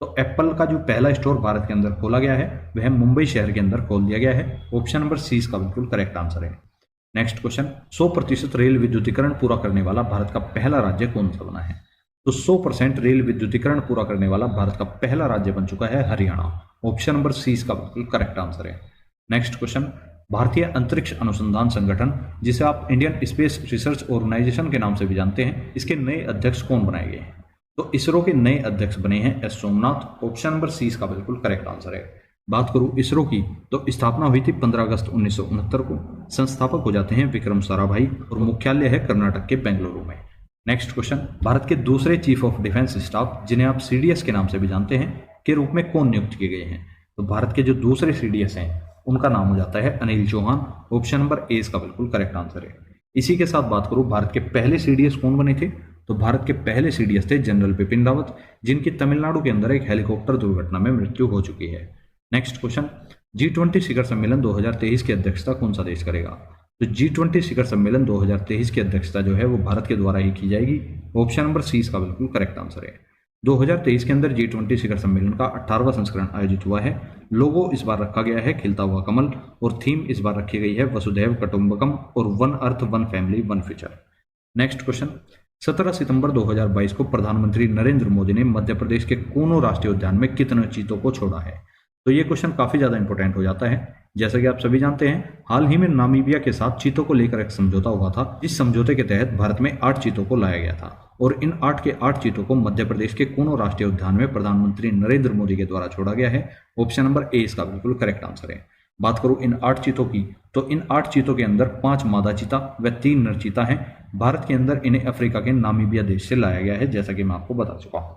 A: तो एप्पल का जो पहला स्टोर भारत के अंदर खोला गया है वह मुंबई शहर के अंदर खोल दिया गया है। ऑप्शन नंबर सी इसका बिल्कुल करेक्ट आंसर है। नेक्स्ट क्वेश्चन, 100% रेल विद्युतीकरण पूरा करने वाला भारत का पहला राज्य कौन सा बना है? तो 100% रेल विद्युतीकरण पूरा करने वाला भारत का पहला राज्य बन चुका है हरियाणा। ऑप्शन नंबर सी इसका बिल्कुल करेक्ट आंसर है। नेक्स्ट क्वेश्चन, भारतीय अंतरिक्ष अनुसंधान संगठन जिसे आप इंडियन स्पेस रिसर्च ऑर्गेनाइजेशन के नाम से भी जानते हैं, इसके नए अध्यक्ष कौन बनाए गए हैं? तो इसरो के नए अध्यक्ष बने हैं S Somnath. Option number C इसका बिल्कुल करेक्ट आंसर है। बात करूं इसरो की तो स्थापना हुई थी 15 अगस्त 1969 को। संस्थापक हो जाते हैं विक्रम साराभाई और मुख्यालय है कर्नाटक के बेंगलुरु में। नेक्स्ट क्वेश्चन, भारत के दूसरे चीफ ऑफ डिफेंस स्टाफ जिन्हें आप CDS के नाम से भी जानते हैं के रूप में कौन नियुक्त किए गए हैं? तो भारत के जो दूसरे CDS हैं उनका नाम हो जाता है Anil Chauhan. Option number A इसका बिल्कुल करेक्ट आंसर है। इसी के साथ बात करूं भारत के पहले CDS कौन बने थे? तो भारत के पहले CDS थे जनरल बिपिन रावत, जिनकी तमिलनाडु के अंदर एक हेलीकॉप्टर दुर्घटना में मृत्यु हो चुकी है। नेक्स्ट क्वेश्चन, G20 शिखर सम्मेलन 2023 की अध्यक्षता कौन सा देश करेगा? तो G20 शिखर सम्मेलन 2023 की अध्यक्षता जो है वो भारत के द्वारा ही की जाएगी। ऑप्शन नंबर सी इसका बिल्कुल करेक्ट आंसर है। 2023 के अंदर G20 शिखर सम्मेलन का 18वां संस्करण आयोजित हुआ है। लोगो इस बार रखा गया है खिलता हुआ कमल और थीम इस बार रखी गई है वसुधैव कुटुंबकम और one earth one family one future. Next question, 17 सितंबर 2022 को प्रधानमंत्री नरेंद्र मोदी ने मध्य प्रदेश के कोनो राष्ट्रीय उद्यान में कितने चीतों को छोड़ा है? तो ये क्वेश्चन काफी ज्यादा इंपॉर्टेंट हो जाता है। जैसा कि आप सभी जानते हैं हाल ही में नामीबिया के साथ चीतों को लेकर एक समझौता हुआ था, जिस समझौते के तहत भारत में 8 चीतों को लाया गया था और इन 8 के 8 चीतों को मध्य प्रदेश के कोनो राष्ट्रीय उद्यान में प्रधानमंत्री नरेंद्र मोदी के द्वारा छोड़ा गया है। ऑप्शन नंबर ए इसका बिल्कुल करेक्ट आंसर है। बात करूं इन 8 चीतों की तो इन 8 चीतों के अंदर 5 मादा चीता व 3 नर चीता हैं। भारत के अंदर इन्हें अफ्रीका के नामीबिया देश से लाया गया है, जैसा कि मैं आपको बता चुका हूं।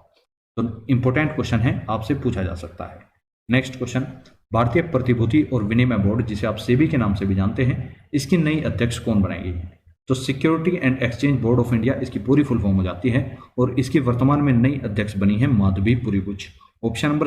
A: तो इंपॉर्टेंट क्वेश्चन है, आपसे पूछा जा सकता है। नेक्स्ट क्वेश्चन, भारतीय प्रतिभूति और विनिमय बोर्ड जिसे आप सेबी के नाम से भी जानते हैं, इसकी नई अध्यक्ष कौन बनाई गई है? तो security and exchange board of India इसकी पूरी फुल फॉर्म हो जाती है और इसकी वर्तमान में नई अध्यक्ष बनी है माधवी पुरीबुच। ऑप्शन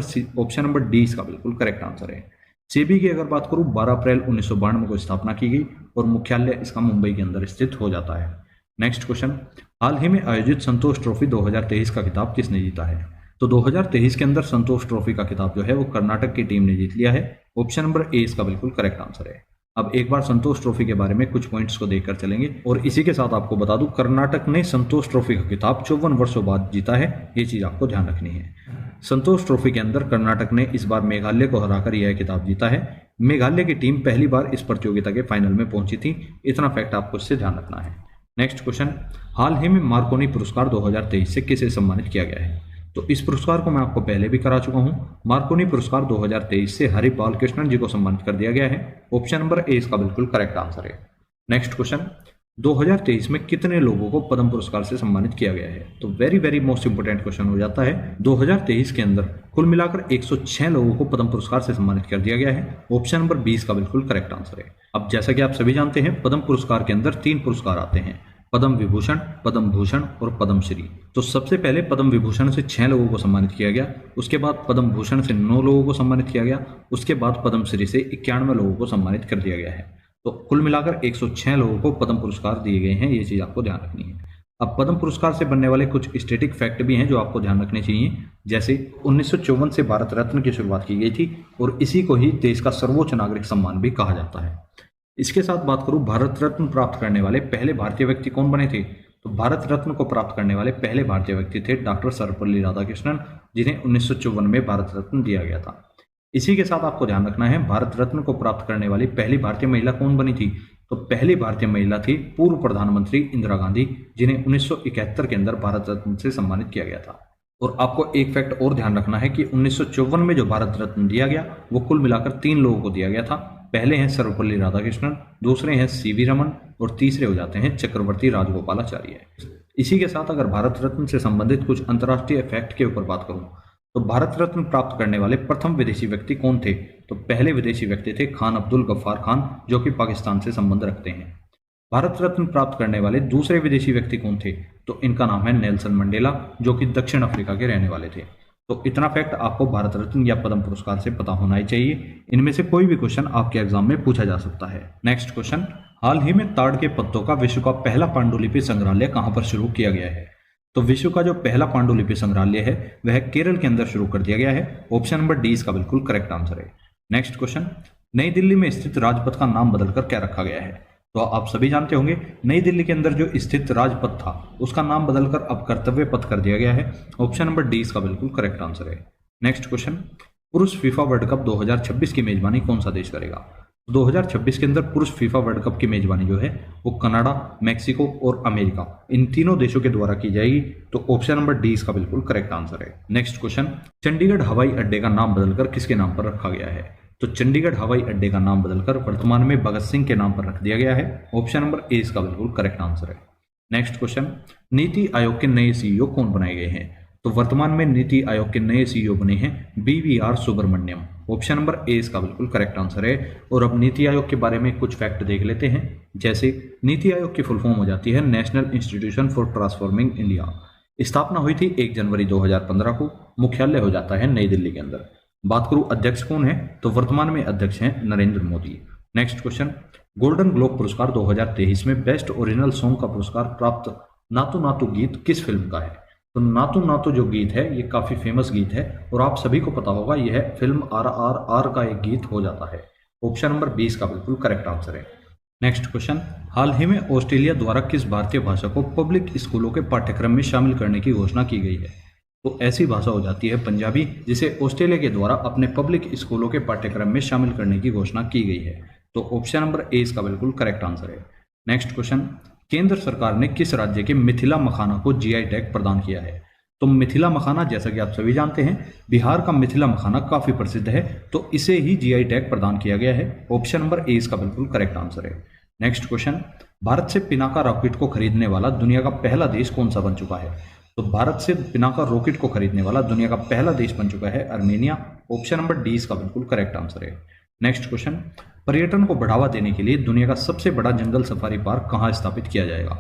A: नंबर डी इसका बिल्कुल करेक्ट आंसर है। सेबी की अगर बात करूं 12 अप्रैल 1992 को स्थापना की गई और मुख्यालय इसका मुंबई के अंदर स्थित हो जाता है। नेक्स्ट क्वेश्चन, हाल ही में आयोजित संतोष ट्रॉफी 2023 का खिताब किसने जीता है? तो 2023 के अंदर संतोष ट्रॉफी का खिताब जो है वो कर्नाटक की टीम ने जीत लिया है। ऑप्शन नंबर ए इसका बिल्कुल करेक्ट आंसर है। अब एक बार संतोष ट्रॉफी के बारे में कुछ पॉइंट्स को देखकर चलेंगे और इसी के साथ आपको बता दूं कर्नाटक ने संतोष ट्रॉफी का खिताब 54 वर्षों बाद जीता है। ये चीज आपको ध्यान रखनी है। संतोष ट्रॉफी के अंदर कर्नाटक ने इस बार मेघालय को हराकर यह खिताब जीता है। मेघालय की टीम पहली बार इस प्रतियोगिता के फाइनल में पहुंची थी। इतना फैक्ट आपको इससे ध्यान रखना है। नेक्स्ट क्वेश्चन, हाल ही में मार्कोनी पुरस्कार 2023 से किसे सम्मानित किया गया है? तो इस पुरस्कार को मैं आपको पहले भी करा चुका हूं। मार्कोनी पुरस्कार 2023 से हरि बालकृष्णन जी को सम्मानित कर दिया गया है। ऑप्शन नंबर ए इसका बिल्कुल करेक्ट आंसर है। नेक्स्ट क्वेश्चन, 2023 में कितने लोगों को पद्म पुरस्कार से सम्मानित किया गया है? तो very very most important question हो जाता है। 2023 के अंदर कुल मिलाकर 106 लोगों को पद्म पुरस्कार से सम्मानित कर दिया गया है। ऑप्शन नंबर 20 का बिल्कुल करेक्ट आंसर है। अब जैसा कि आप सभी जानते हैं, पद्म पुरस्कार के अंदर 3 पुरस्कार आते हैं, पद्म विभूषण, पद्म भूषण और पद्म श्री। तो सबसे पहले पद्म विभूषण से 6 लोगों को सम्मानित किया गया, उसके बाद पद्म भूषण से 9 लोगों को सम्मानित किया गया, उसके बाद पद्म श्री से 91 लोगों को सम्मानित कर दिया गया है। तो कुल मिलाकर 106 लोगों को पद्म पुरस्कार दिए गए हैं, ये चीज आपको ध्यान रखनी है। अब पद्म पुरस्कार से बनने वाले कुछ स्टैटिक फैक्ट भी हैं जो आपको ध्यान रखने चाहिए। जैसे 1954 से भारत रत्न की शुरुआत की गई थी और इसी को ही देश का सर्वोच्च नागरिक सम्मान भी कहा जाता है। इसके साथ बात करूं, भारत रत्न प्राप्त करने वाले पहले भारतीय व्यक्ति कौन बने थे? तो भारत रत्न को प्राप्त करने वाले पहले भारतीय व्यक्ति थे डॉक्टर सर्वपल्ली राधाकृष्णन, जिन्हें 1954 में भारत रत्न दिया गया था। इसी के साथ आपको ध्यान रखना है, भारत रत्न को प्राप्त करने वाली पहली भारतीय महिला कौन बनी थी? तो पहली भारतीय महिला थी पूर्व प्रधानमंत्री इंदिरा गांधी, जिन्हें 1971 के अंदर भारत रत्न से सम्मानित किया गया था। और आपको एक फैक्ट और ध्यान रखना है कि 1954 में जो भारत रत्न दिया गया वो कुल मिलाकर 3 लोगों को दिया गया था। पहले हैं सर्वपल्ली राधाकृष्णन, दूसरे हैं सीवी रमन और तीसरे हो जाते हैं चक्रवर्ती राजगोपालाचार्य। इसी के साथ अगर भारत रत्न से संबंधित कुछ अंतर्राष्ट्रीय फैक्ट के ऊपर बात करूं, तो भारत रत्न प्राप्त करने वाले प्रथम विदेशी व्यक्ति कौन थे? तो पहले विदेशी व्यक्ति थे खान अब्दुल गफ्फार खान, जो कि पाकिस्तान से संबंध रखते हैं। भारत रत्न प्राप्त करने वाले दूसरे विदेशी व्यक्ति कौन थे? तो इनका नाम है नेल्सन मंडेला, जो कि दक्षिण अफ्रीका के रहने वाले थे। तो इतना फैक्ट आपको भारत रत्न या पद्म पुरस्कार से पता होना ही चाहिए। इनमें से कोई भी क्वेश्चन आपके एग्जाम में पूछा जा सकता है। नेक्स्ट क्वेश्चन, हाल ही में ताड़ के पत्तों का विश्व का पहला पांडुलिपि संग्रहालय कहां पर शुरू किया गया है? तो विश्व का जो पहला पांडुलिपि संग्रहालय है वह केरल के अंदर शुरू कर दिया गया है। ऑप्शन नंबर डी इसका बिल्कुल करेक्ट आंसर है। नेक्स्ट क्वेश्चन, नई दिल्ली में स्थित राजपथ का नाम बदलकर क्या रखा गया है? तो आप सभी जानते होंगे, नई दिल्ली के अंदर जो स्थित राजपथ था उसका नाम बदलकर अब कर्तव्य पथ कर दिया गया है। ऑप्शन नंबर डी इसका बिल्कुल करेक्ट आंसर है। नेक्स्ट क्वेश्चन, पुरुष फीफा वर्ल्ड कप 2026 की मेजबानी कौन सा देश करेगा? 2026 के अंदर पुरुष फीफा वर्ल्ड कप की मेजबानी जो है वो कनाडा, मैक्सिको और अमेरिका, इन तीनों देशों के द्वारा की जाएगी। तो ऑप्शन नंबर डी इसका बिल्कुल करेक्ट आंसर है। नेक्स्ट क्वेश्चन, चंडीगढ़ हवाई अड्डे का नाम बदलकर किसके नाम पर रखा गया है? तो चंडीगढ़ हवाई अड्डे का नाम बदलकर वर्तमान में भगत सिंह के नाम पर रख दिया गया है। ऑप्शन नंबर ए इसका बिल्कुल करेक्ट आंसर है। नेक्स्ट क्वेश्चन, नीति आयोग के नए सीईओ कौन बनाए गए हैं? तो वर्तमान में नीति आयोग के नए सीईओ बने हैं BVR Subrahmanyam. Option number A इसका बिल्कुल करेक्ट आंसर है। और अब नीति आयोग के बारे में कुछ फैक्ट देख लेते हैं। जैसे नीति आयोग की फुल फॉर्म हो जाती है national institution for transforming India. स्थापना हुई थी 1 जनवरी 2015 को। मुख्यालय हो जाता है नई दिल्ली के अंदर। बात करूं अध्यक्ष कौन है, तो वर्तमान में अध्यक्ष हैं Narendra Modi. Next question, golden globe पुरस्कार 2023 में बेस्ट ओरिजिनल सॉन्ग का पुरस्कार प्राप्त नातू नातू गीत किस फिल्म का है? तो नातू नातू जो गीत है ये काफी फेमस गीत है और आप सभी को पता होगा यह फिल्म RRR का एक गीत हो जाता है। ऑप्शन नंबर 20 का बिल्कुल करेक्ट आंसर है। नेक्स्ट क्वेश्चन, हाल ही में ऑस्ट्रेलिया द्वारा किस भारतीय भाषा को पब्लिक स्कूलों के पाठ्यक्रम में शामिल करने की घोषणा की गई है? तो ऐसी भाषा हो जाती है पंजाबी, जिसे ऑस्ट्रेलिया के द्वारा अपने पब्लिक स्कूलों के पाठ्यक्रम में शामिल करने की घोषणा की गई है। तो ऑप्शन नंबर ए इसका बिल्कुल करेक्ट आंसर है। नेक्स्ट क्वेश्चन, केंद्र सरकार ने किस राज्य के मिथिला मखाना को GI टैग प्रदान किया है? तो मिथिला मखाना, जैसा कि आप सभी जानते हैं, बिहार का मिथिला मखाना काफी प्रसिद्ध है, तो इसे ही GI टैग प्रदान किया गया है। ऑप्शन नंबर ए इसका बिल्कुल करेक्ट आंसर है। नेक्स्ट क्वेश्चन, भारत से पिनाका रॉकेट को खरीदने वाला दुनिया का पहला देश कौन सा बन चुका है? तो भारत से पिनाका रॉकेट को खरीदने वाला दुनिया का पहला देश बन चुका है अर्मेनिया। ऑप्शन नंबर डी इसका बिल्कुल करेक्ट आंसर है। नेक्स्ट क्वेश्चन, पर्यटन को बढ़ावा देने के लिए दुनिया का सबसे बड़ा जंगल सफारी पार्क कहाँ स्थापित किया जाएगा?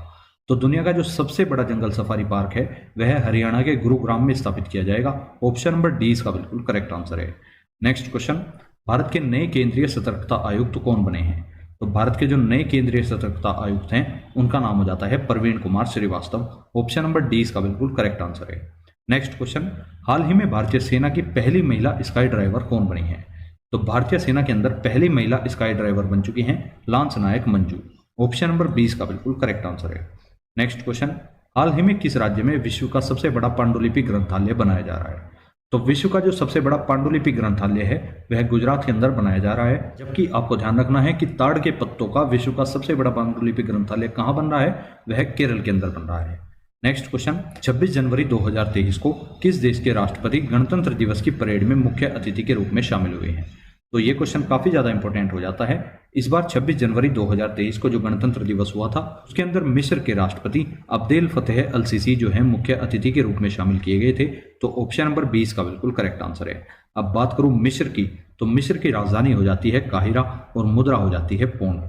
A: तो दुनिया का जो सबसे बड़ा जंगल सफारी पार्क है वह हरियाणा के गुरुग्राम में स्थापित किया जाएगा। ऑप्शन नंबर डी इसका बिल्कुल करेक्ट आंसर है। नेक्स्ट क्वेश्चन, भारत के नए केंद्रीय सतर्कता आयुक्त कौन बने हैं? तो भारत के जो नए केंद्रीय सतर्कता आयुक्त हैं उनका नाम हो जाता है Praveen Kumar Srivastava. Option number D इसका बिल्कुल करेक्ट आंसर है। नेक्स्ट क्वेश्चन, हाल ही में भारतीय सेना की पहली महिला स्काई ड्राइवर कौन बनी है? तो भारतीय सेना के अंदर पहली महिला स्काई ड्राइवर बन चुकी हैं लांस नायक मंजू। ऑप्शन नंबर 20 का बिल्कुल करेक्ट आंसर है। नेक्स्ट क्वेश्चन, हाल ही में किस राज्य में विश्व का सबसे बड़ा पांडुलिपि ग्रंथालय बनाया जा रहा है? तो विश्व का जो सबसे बड़ा पांडुलिपि ग्रंथालय है वह गुजरात के अंदर बनाया जा रहा है। जबकि आपको ध्यान रखना है कि ताड़ के पत्तों का विश्व का सबसे बड़ा पांडुलिपि ग्रंथालय कहाँ बन रहा है, वह केरल के अंदर बन रहा है। नेक्स्ट क्वेश्चन, 26 जनवरी 2023 को किस देश के राष्ट्रपति गणतंत्र दिवस की परेड में मुख्य अतिथि के रूप में शामिल हुए हैं? तो ये क्वेश्चन काफी ज्यादा इंपॉर्टेंट हो जाता है। इस बार 26 जनवरी 2023 को जो गणतंत्र दिवस हुआ था उसके अंदर मिस्र के राष्ट्रपति अब्देल फतेह अल सीसी जो है मुख्य अतिथि के रूप में शामिल किए गए थे। तो ऑप्शन नंबर 20 का बिल्कुल करेक्ट आंसर है। अब बात करूं मिस्र की, तो मिस्र की राजधानी हो जाती है काहिरा और मुद्रा हो जाती है पौंड।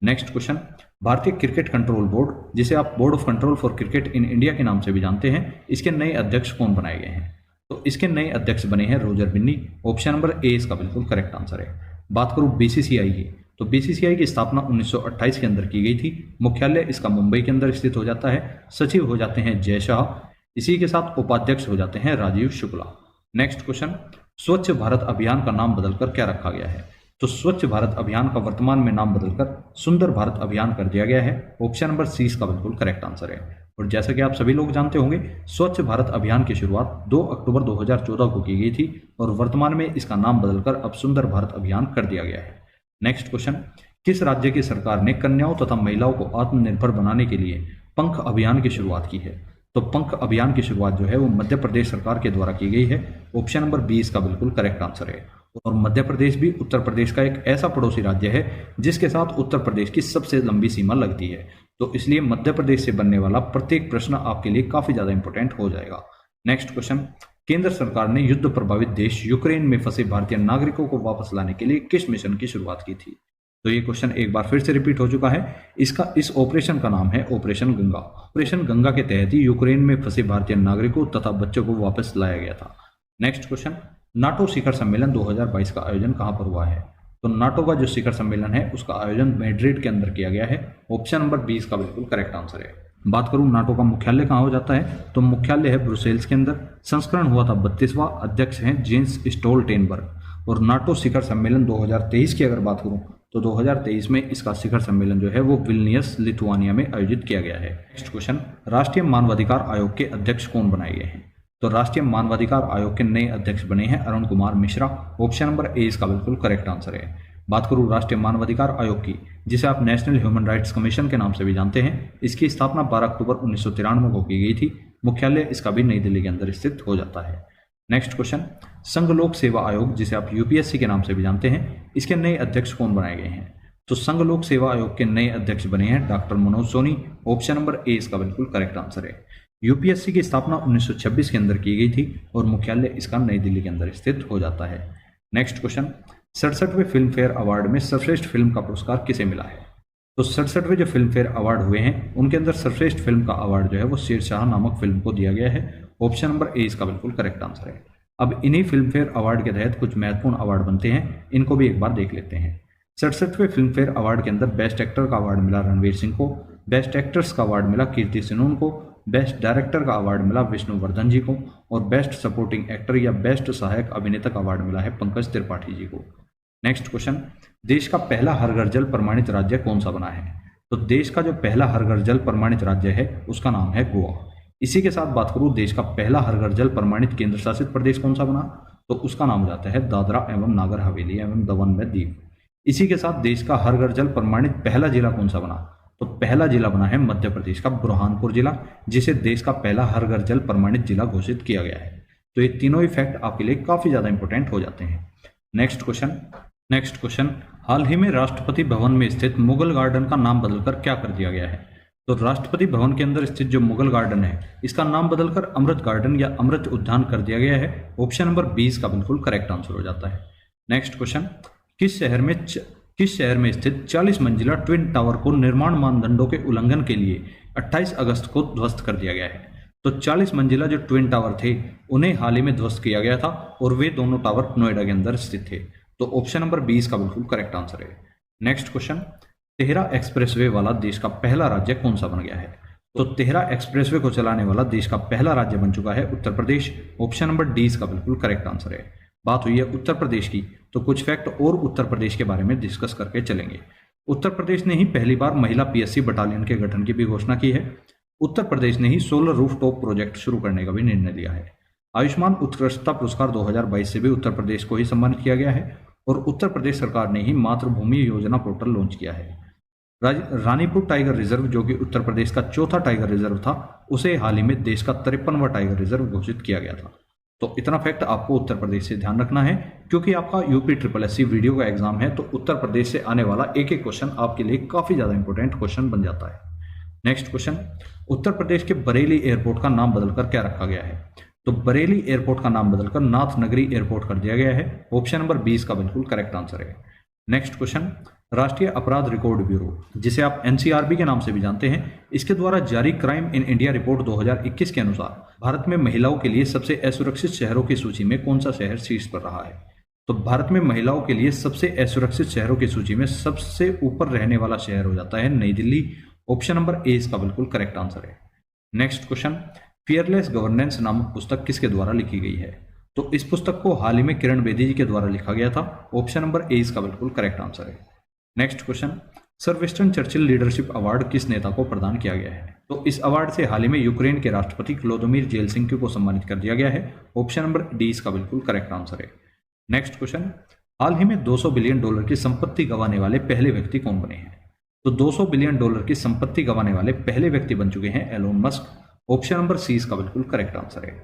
A: नेक्स्ट क्वेश्चन, भारतीय क्रिकेट कंट्रोल बोर्ड, जिसे आप board of control for cricket in India के नाम से भी जानते हैं, इसके नए अध्यक्ष कौन बनाए गए हैं? तो इसके नए अध्यक्ष बने हैं Roger Binny. Option number A इसका बिल्कुल करेक्ट आंसर है। बात करूं बीसीसीआई की, तो बीसीसीआई की स्थापना 1928 के अंदर की गई थी। मुख्यालय इसका मुंबई के अंदर स्थित हो जाता है। सचिव हो जाते हैं जय शाह। इसी के साथ उपाध्यक्ष हो जाते हैं राजीव शुक्ला। नेक्स्ट क्वेश्चन, स्वच्छ भारत अभियान का नाम बदलकर क्या रखा गया है? तो स्वच्छ भारत अभियान का वर्तमान में नाम बदलकर सुंदर भारत अभियान कर दिया गया है। ऑप्शन नंबर सी इसका बिल्कुल करेक्ट आंसर है। और जैसा कि आप सभी लोग जानते होंगे, स्वच्छ भारत अभियान की शुरुआत 2 अक्टूबर 2014 को की गई थी और वर्तमान में इसका नाम बदलकर अब सुंदर भारत अभियान कर दिया गया है। नेक्स्ट क्वेश्चन, किस राज्य की सरकार ने कन्याओं तथा महिलाओं को आत्मनिर्भर बनाने के लिए पंख अभियान की शुरुआत की है? तो पंख अभियान की शुरुआत जो है वो मध्य प्रदेश सरकार के द्वारा की गई है। ऑप्शन नंबर 20 का बिल्कुल करेक्ट आंसर है। और मध्य प्रदेश भी उत्तर प्रदेश का एक ऐसा पड़ोसी राज्य है जिसके साथ उत्तर प्रदेश की सबसे लंबी सीमा लगती है। तो इसलिए मध्य प्रदेश से बनने वाला प्रत्येक प्रश्न आपके लिए काफी ज्यादा इंपॉर्टेंट हो जाएगा। नेक्स्ट क्वेश्चन, केंद्र सरकार ने युद्ध प्रभावित देश यूक्रेन में फंसे भारतीय नागरिकों को वापस लाने के लिए किस मिशन की शुरुआत की थी? तो ये क्वेश्चन एक बार फिर से रिपीट हो चुका है। इस ऑपरेशन का नाम है ऑपरेशन गंगा। ऑपरेशन गंगा के तहत ही यूक्रेन में फंसे भारतीय नागरिकों तथा बच्चों को वापस लाया गया था। नेक्स्ट क्वेश्चन, नाटो शिखर सम्मेलन 2022 का आयोजन कहां पर हुआ है? तो नाटो का जो शिखर सम्मेलन है उसका आयोजन मैड्रिड के अंदर किया गया है। ऑप्शन नंबर 20 का बिल्कुल करेक्ट आंसर है। बात करूं नाटो का मुख्यालय कहां हो जाता है, तो मुख्यालय है ब्रुसेल्स के अंदर। संस्करण हुआ था 32वां। अध्यक्ष हैं जेंस स्टोल्टेनबर्ग। और नाटो शिखर सम्मेलन 2023 की अगर बात करूं तो 2023 में इसका शिखर सम्मेलन जो है वो विल्नियस लिथुआनिया में आयोजित किया गया है। नेक्स्ट क्वेश्चन, राष्ट्रीय मानवाधिकार आयोग के अध्यक्ष कौन बनाए गए हैं? तो राष्ट्रीय मानवाधिकार आयोग के नए अध्यक्ष बने हैं Arun Kumar Mishra. Option number A इसका बिल्कुल करेक्ट आंसर है। बात करूं राष्ट्रीय मानवाधिकार आयोग की, जिसे आप नेशनल ह्यूमन राइट्स कमीशन के नाम से भी जानते हैं, इसकी स्थापना 12 अक्टूबर 1993 को की गई थी। मुख्यालय इसका भी नई दिल्ली के अंदर स्थित हो जाता है। नेक्स्ट क्वेश्चन, संघ लोक सेवा आयोग, जिसे आप यूपीएससी के नाम से भी जानते हैं, इसके नए अध्यक्ष कौन बनाए गए हैं? तो संघ लोक सेवा आयोग के नए अध्यक्ष बने हैं doctor Manoj Soni. Option number A इसका बिल्कुल करेक्ट आंसर है। यूपीएससी की स्थापना 1926 के अंदर की गई थी और मुख्यालय इसका नई दिल्ली के अंदर स्थित हो जाता है। नेक्स्ट क्वेश्चन, 67वें फिल्म फेयर अवार्ड में सर्वश्रेष्ठ फिल्म का पुरस्कार किसे मिला है? तो 67वें जो फिल्म फेयर अवार्ड हुए हैं उनके अंदर सर्वश्रेष्ठ फिल्म का अवार्ड जो है वो शेरशाह नामक फिल्म को दिया गया है। ऑप्शन नंबर ए इसका बिल्कुल करेक्ट आंसर है। अब इन्हीं फिल्म फेयर अवार्ड के तहत कुछ महत्वपूर्ण अवार्ड बनते हैं, इनको भी एक बार देख लेते हैं। 67वें फिल्म फेयर अवार्ड के अंदर बेस्ट एक्टर का अवार्ड मिला रणवीर सिंह को, बेस्ट एक्ट्रेस का अवार्ड मिला कीर्ति सुनून को, बेस्ट डायरेक्टर का अवार्ड मिला विष्णुवर्धन जी को और बेस्ट सपोर्टिंग एक्टर या बेस्ट सहायक अभिनेता का अवार्ड मिला है पंकज त्रिपाठी जी को। नेक्स्ट क्वेश्चन, देश का पहला हर घर जल प्रमाणित राज्य कौन सा बना है? तो देश का जो पहला हर घर जल प्रमाणित राज्य है उसका नाम है गोवा। इसी के साथ बात करूं देश का पहला हर घर जल प्रमाणित केंद्र शासित प्रदेश कौन सा बना, तो उसका नाम हो जाता है दादरा एवं नागर हवेली एवं दमन व दीव। इसी के साथ देश का हर घर जल प्रमाणित पहला जिला कौन सा बना, तो पहला जिला बना है मध्य प्रदेश का बुरहानपुर जिला, जिसे देश का पहला हर घर जल प्रमाणित जिला घोषित किया गया है। तो ये तीनों ही फैक्ट आपके लिए काफी ज्यादा इंपॉर्टेंट हो जाते हैं। नेक्स्ट क्वेश्चन, हाल ही में राष्ट्रपति भवन में स्थित मुगल गार्डन का नाम बदलकर क्या कर दिया गया है? तो राष्ट्रपति भवन के अंदर स्थित जो मुगल गार्डन है इसका नाम बदलकर अमृत गार्डन या अमृत उद्यान कर दिया गया है। ऑप्शन नंबर 20 का बिल्कुल करेक्ट आंसर हो जाता है। नेक्स्ट क्वेश्चन, किस शहर में स्थित 40 मंजिला ट्विन टावर को निर्माण मानदंडों के उल्लंघन के लिए 28 अगस्त को ध्वस्त कर दिया गया है? तो 40 मंजिला जो ट्विन टावर थे उन्हें हाल ही में ध्वस्त किया गया था और वे दोनों टावर नोएडा के अंदर स्थित थे। तो ऑप्शन नंबर 20 का बिल्कुल करेक्ट आंसर है। नेक्स्ट क्वेश्चन, तेहरा एक्सप्रेसवे वाला देश का पहला राज्य कौन सा बन गया है? तो तेहरा एक्सप्रेसवे को चलाने वाला देश का पहला राज्य बन चुका है उत्तर प्रदेश। ऑप्शन नंबर 20 का बिल्कुल करेक्ट आंसर है। बात हुई है उत्तर प्रदेश की, तो कुछ फैक्ट और उत्तर प्रदेश के बारे में डिस्कस करके चलेंगे। उत्तर प्रदेश ने ही पहली बार महिला पीएससी बटालियन के गठन की भी घोषणा की है। उत्तर प्रदेश ने ही सोलर रूफटॉप प्रोजेक्ट शुरू करने का भी निर्णय लिया है। आयुष्मान उत्कृष्टता पुरस्कार 2022 से भी उत्तर प्रदेश को ही सम्मानित किया गया है और उत्तर प्रदेश सरकार ने ही मातृभूमि योजना पोर्टल लॉन्च किया है। रानीपुर टाइगर रिजर्व, जो कि उत्तर प्रदेश का चौथा टाइगर रिजर्व था, उसे हाल ही में देश का 53वां टाइगर रिजर्व घोषित किया गया था। तो इतना फैक्ट आपको उत्तर प्रदेश से ध्यान रखना है, क्योंकि आपका यूपी ट्रिपल एससी वीडियो का एग्जाम है, तो उत्तर प्रदेश से आने वाला एक एक क्वेश्चन आपके लिए काफी ज्यादा इंपॉर्टेंट क्वेश्चन बन जाता है। नेक्स्ट क्वेश्चन, उत्तर प्रदेश के बरेली एयरपोर्ट का नाम बदलकर क्या रखा गया है? तो बरेली एयरपोर्ट का नाम बदलकर नाथ नगरी एयरपोर्ट कर दिया गया है। ऑप्शन नंबर 20 का बिल्कुल करेक्ट आंसर है। नेक्स्ट क्वेश्चन, राष्ट्रीय अपराध रिकॉर्ड ब्यूरो, जिसे आप एनसीआरबी के नाम से भी जानते हैं, इसके द्वारा जारी क्राइम इन इंडिया रिपोर्ट 2021 के अनुसार भारत में महिलाओं के लिए सबसे असुरक्षित शहरों की सूची में कौन सा शहर शीर्ष पर रहा है? तो भारत में महिलाओं के लिए सबसे असुरक्षित शहरों की सूची में सबसे ऊपर रहने वाला शहर हो जाता है नई दिल्ली। ऑप्शन नंबर ए इसका बिल्कुल करेक्ट आंसर है। नेक्स्ट क्वेश्चन, फियरलेस गवर्नेंस नामक पुस्तक किसके द्वारा लिखी गई है? तो इस पुस्तक को हाल ही में किरण बेदी जी के द्वारा लिखा गया था। ऑप्शन नंबर ए इसका बिल्कुल करेक्ट आंसर है। Next question, sir Winston Churchill leadership award किस नेता को प्रदान किया गया है? तो इस अवार्ड से हाल ही में यूक्रेन के राष्ट्रपति व्लादिमीर जेलेंस्की को सम्मानित कर दिया गया है। ऑप्शन नंबर डी इसका बिल्कुल करेक्ट आंसर है। नेक्स्ट क्वेश्चन, हाल ही में $200 बिलियन की संपत्ति गंवाने वाले पहले व्यक्ति कौन बने हैं? तो $200 बिलियन की संपत्ति गंवाने वाले पहले व्यक्ति बन चुके हैं Elon Musk. Option number C इसका बिल्कुल करेक्ट आंसर है।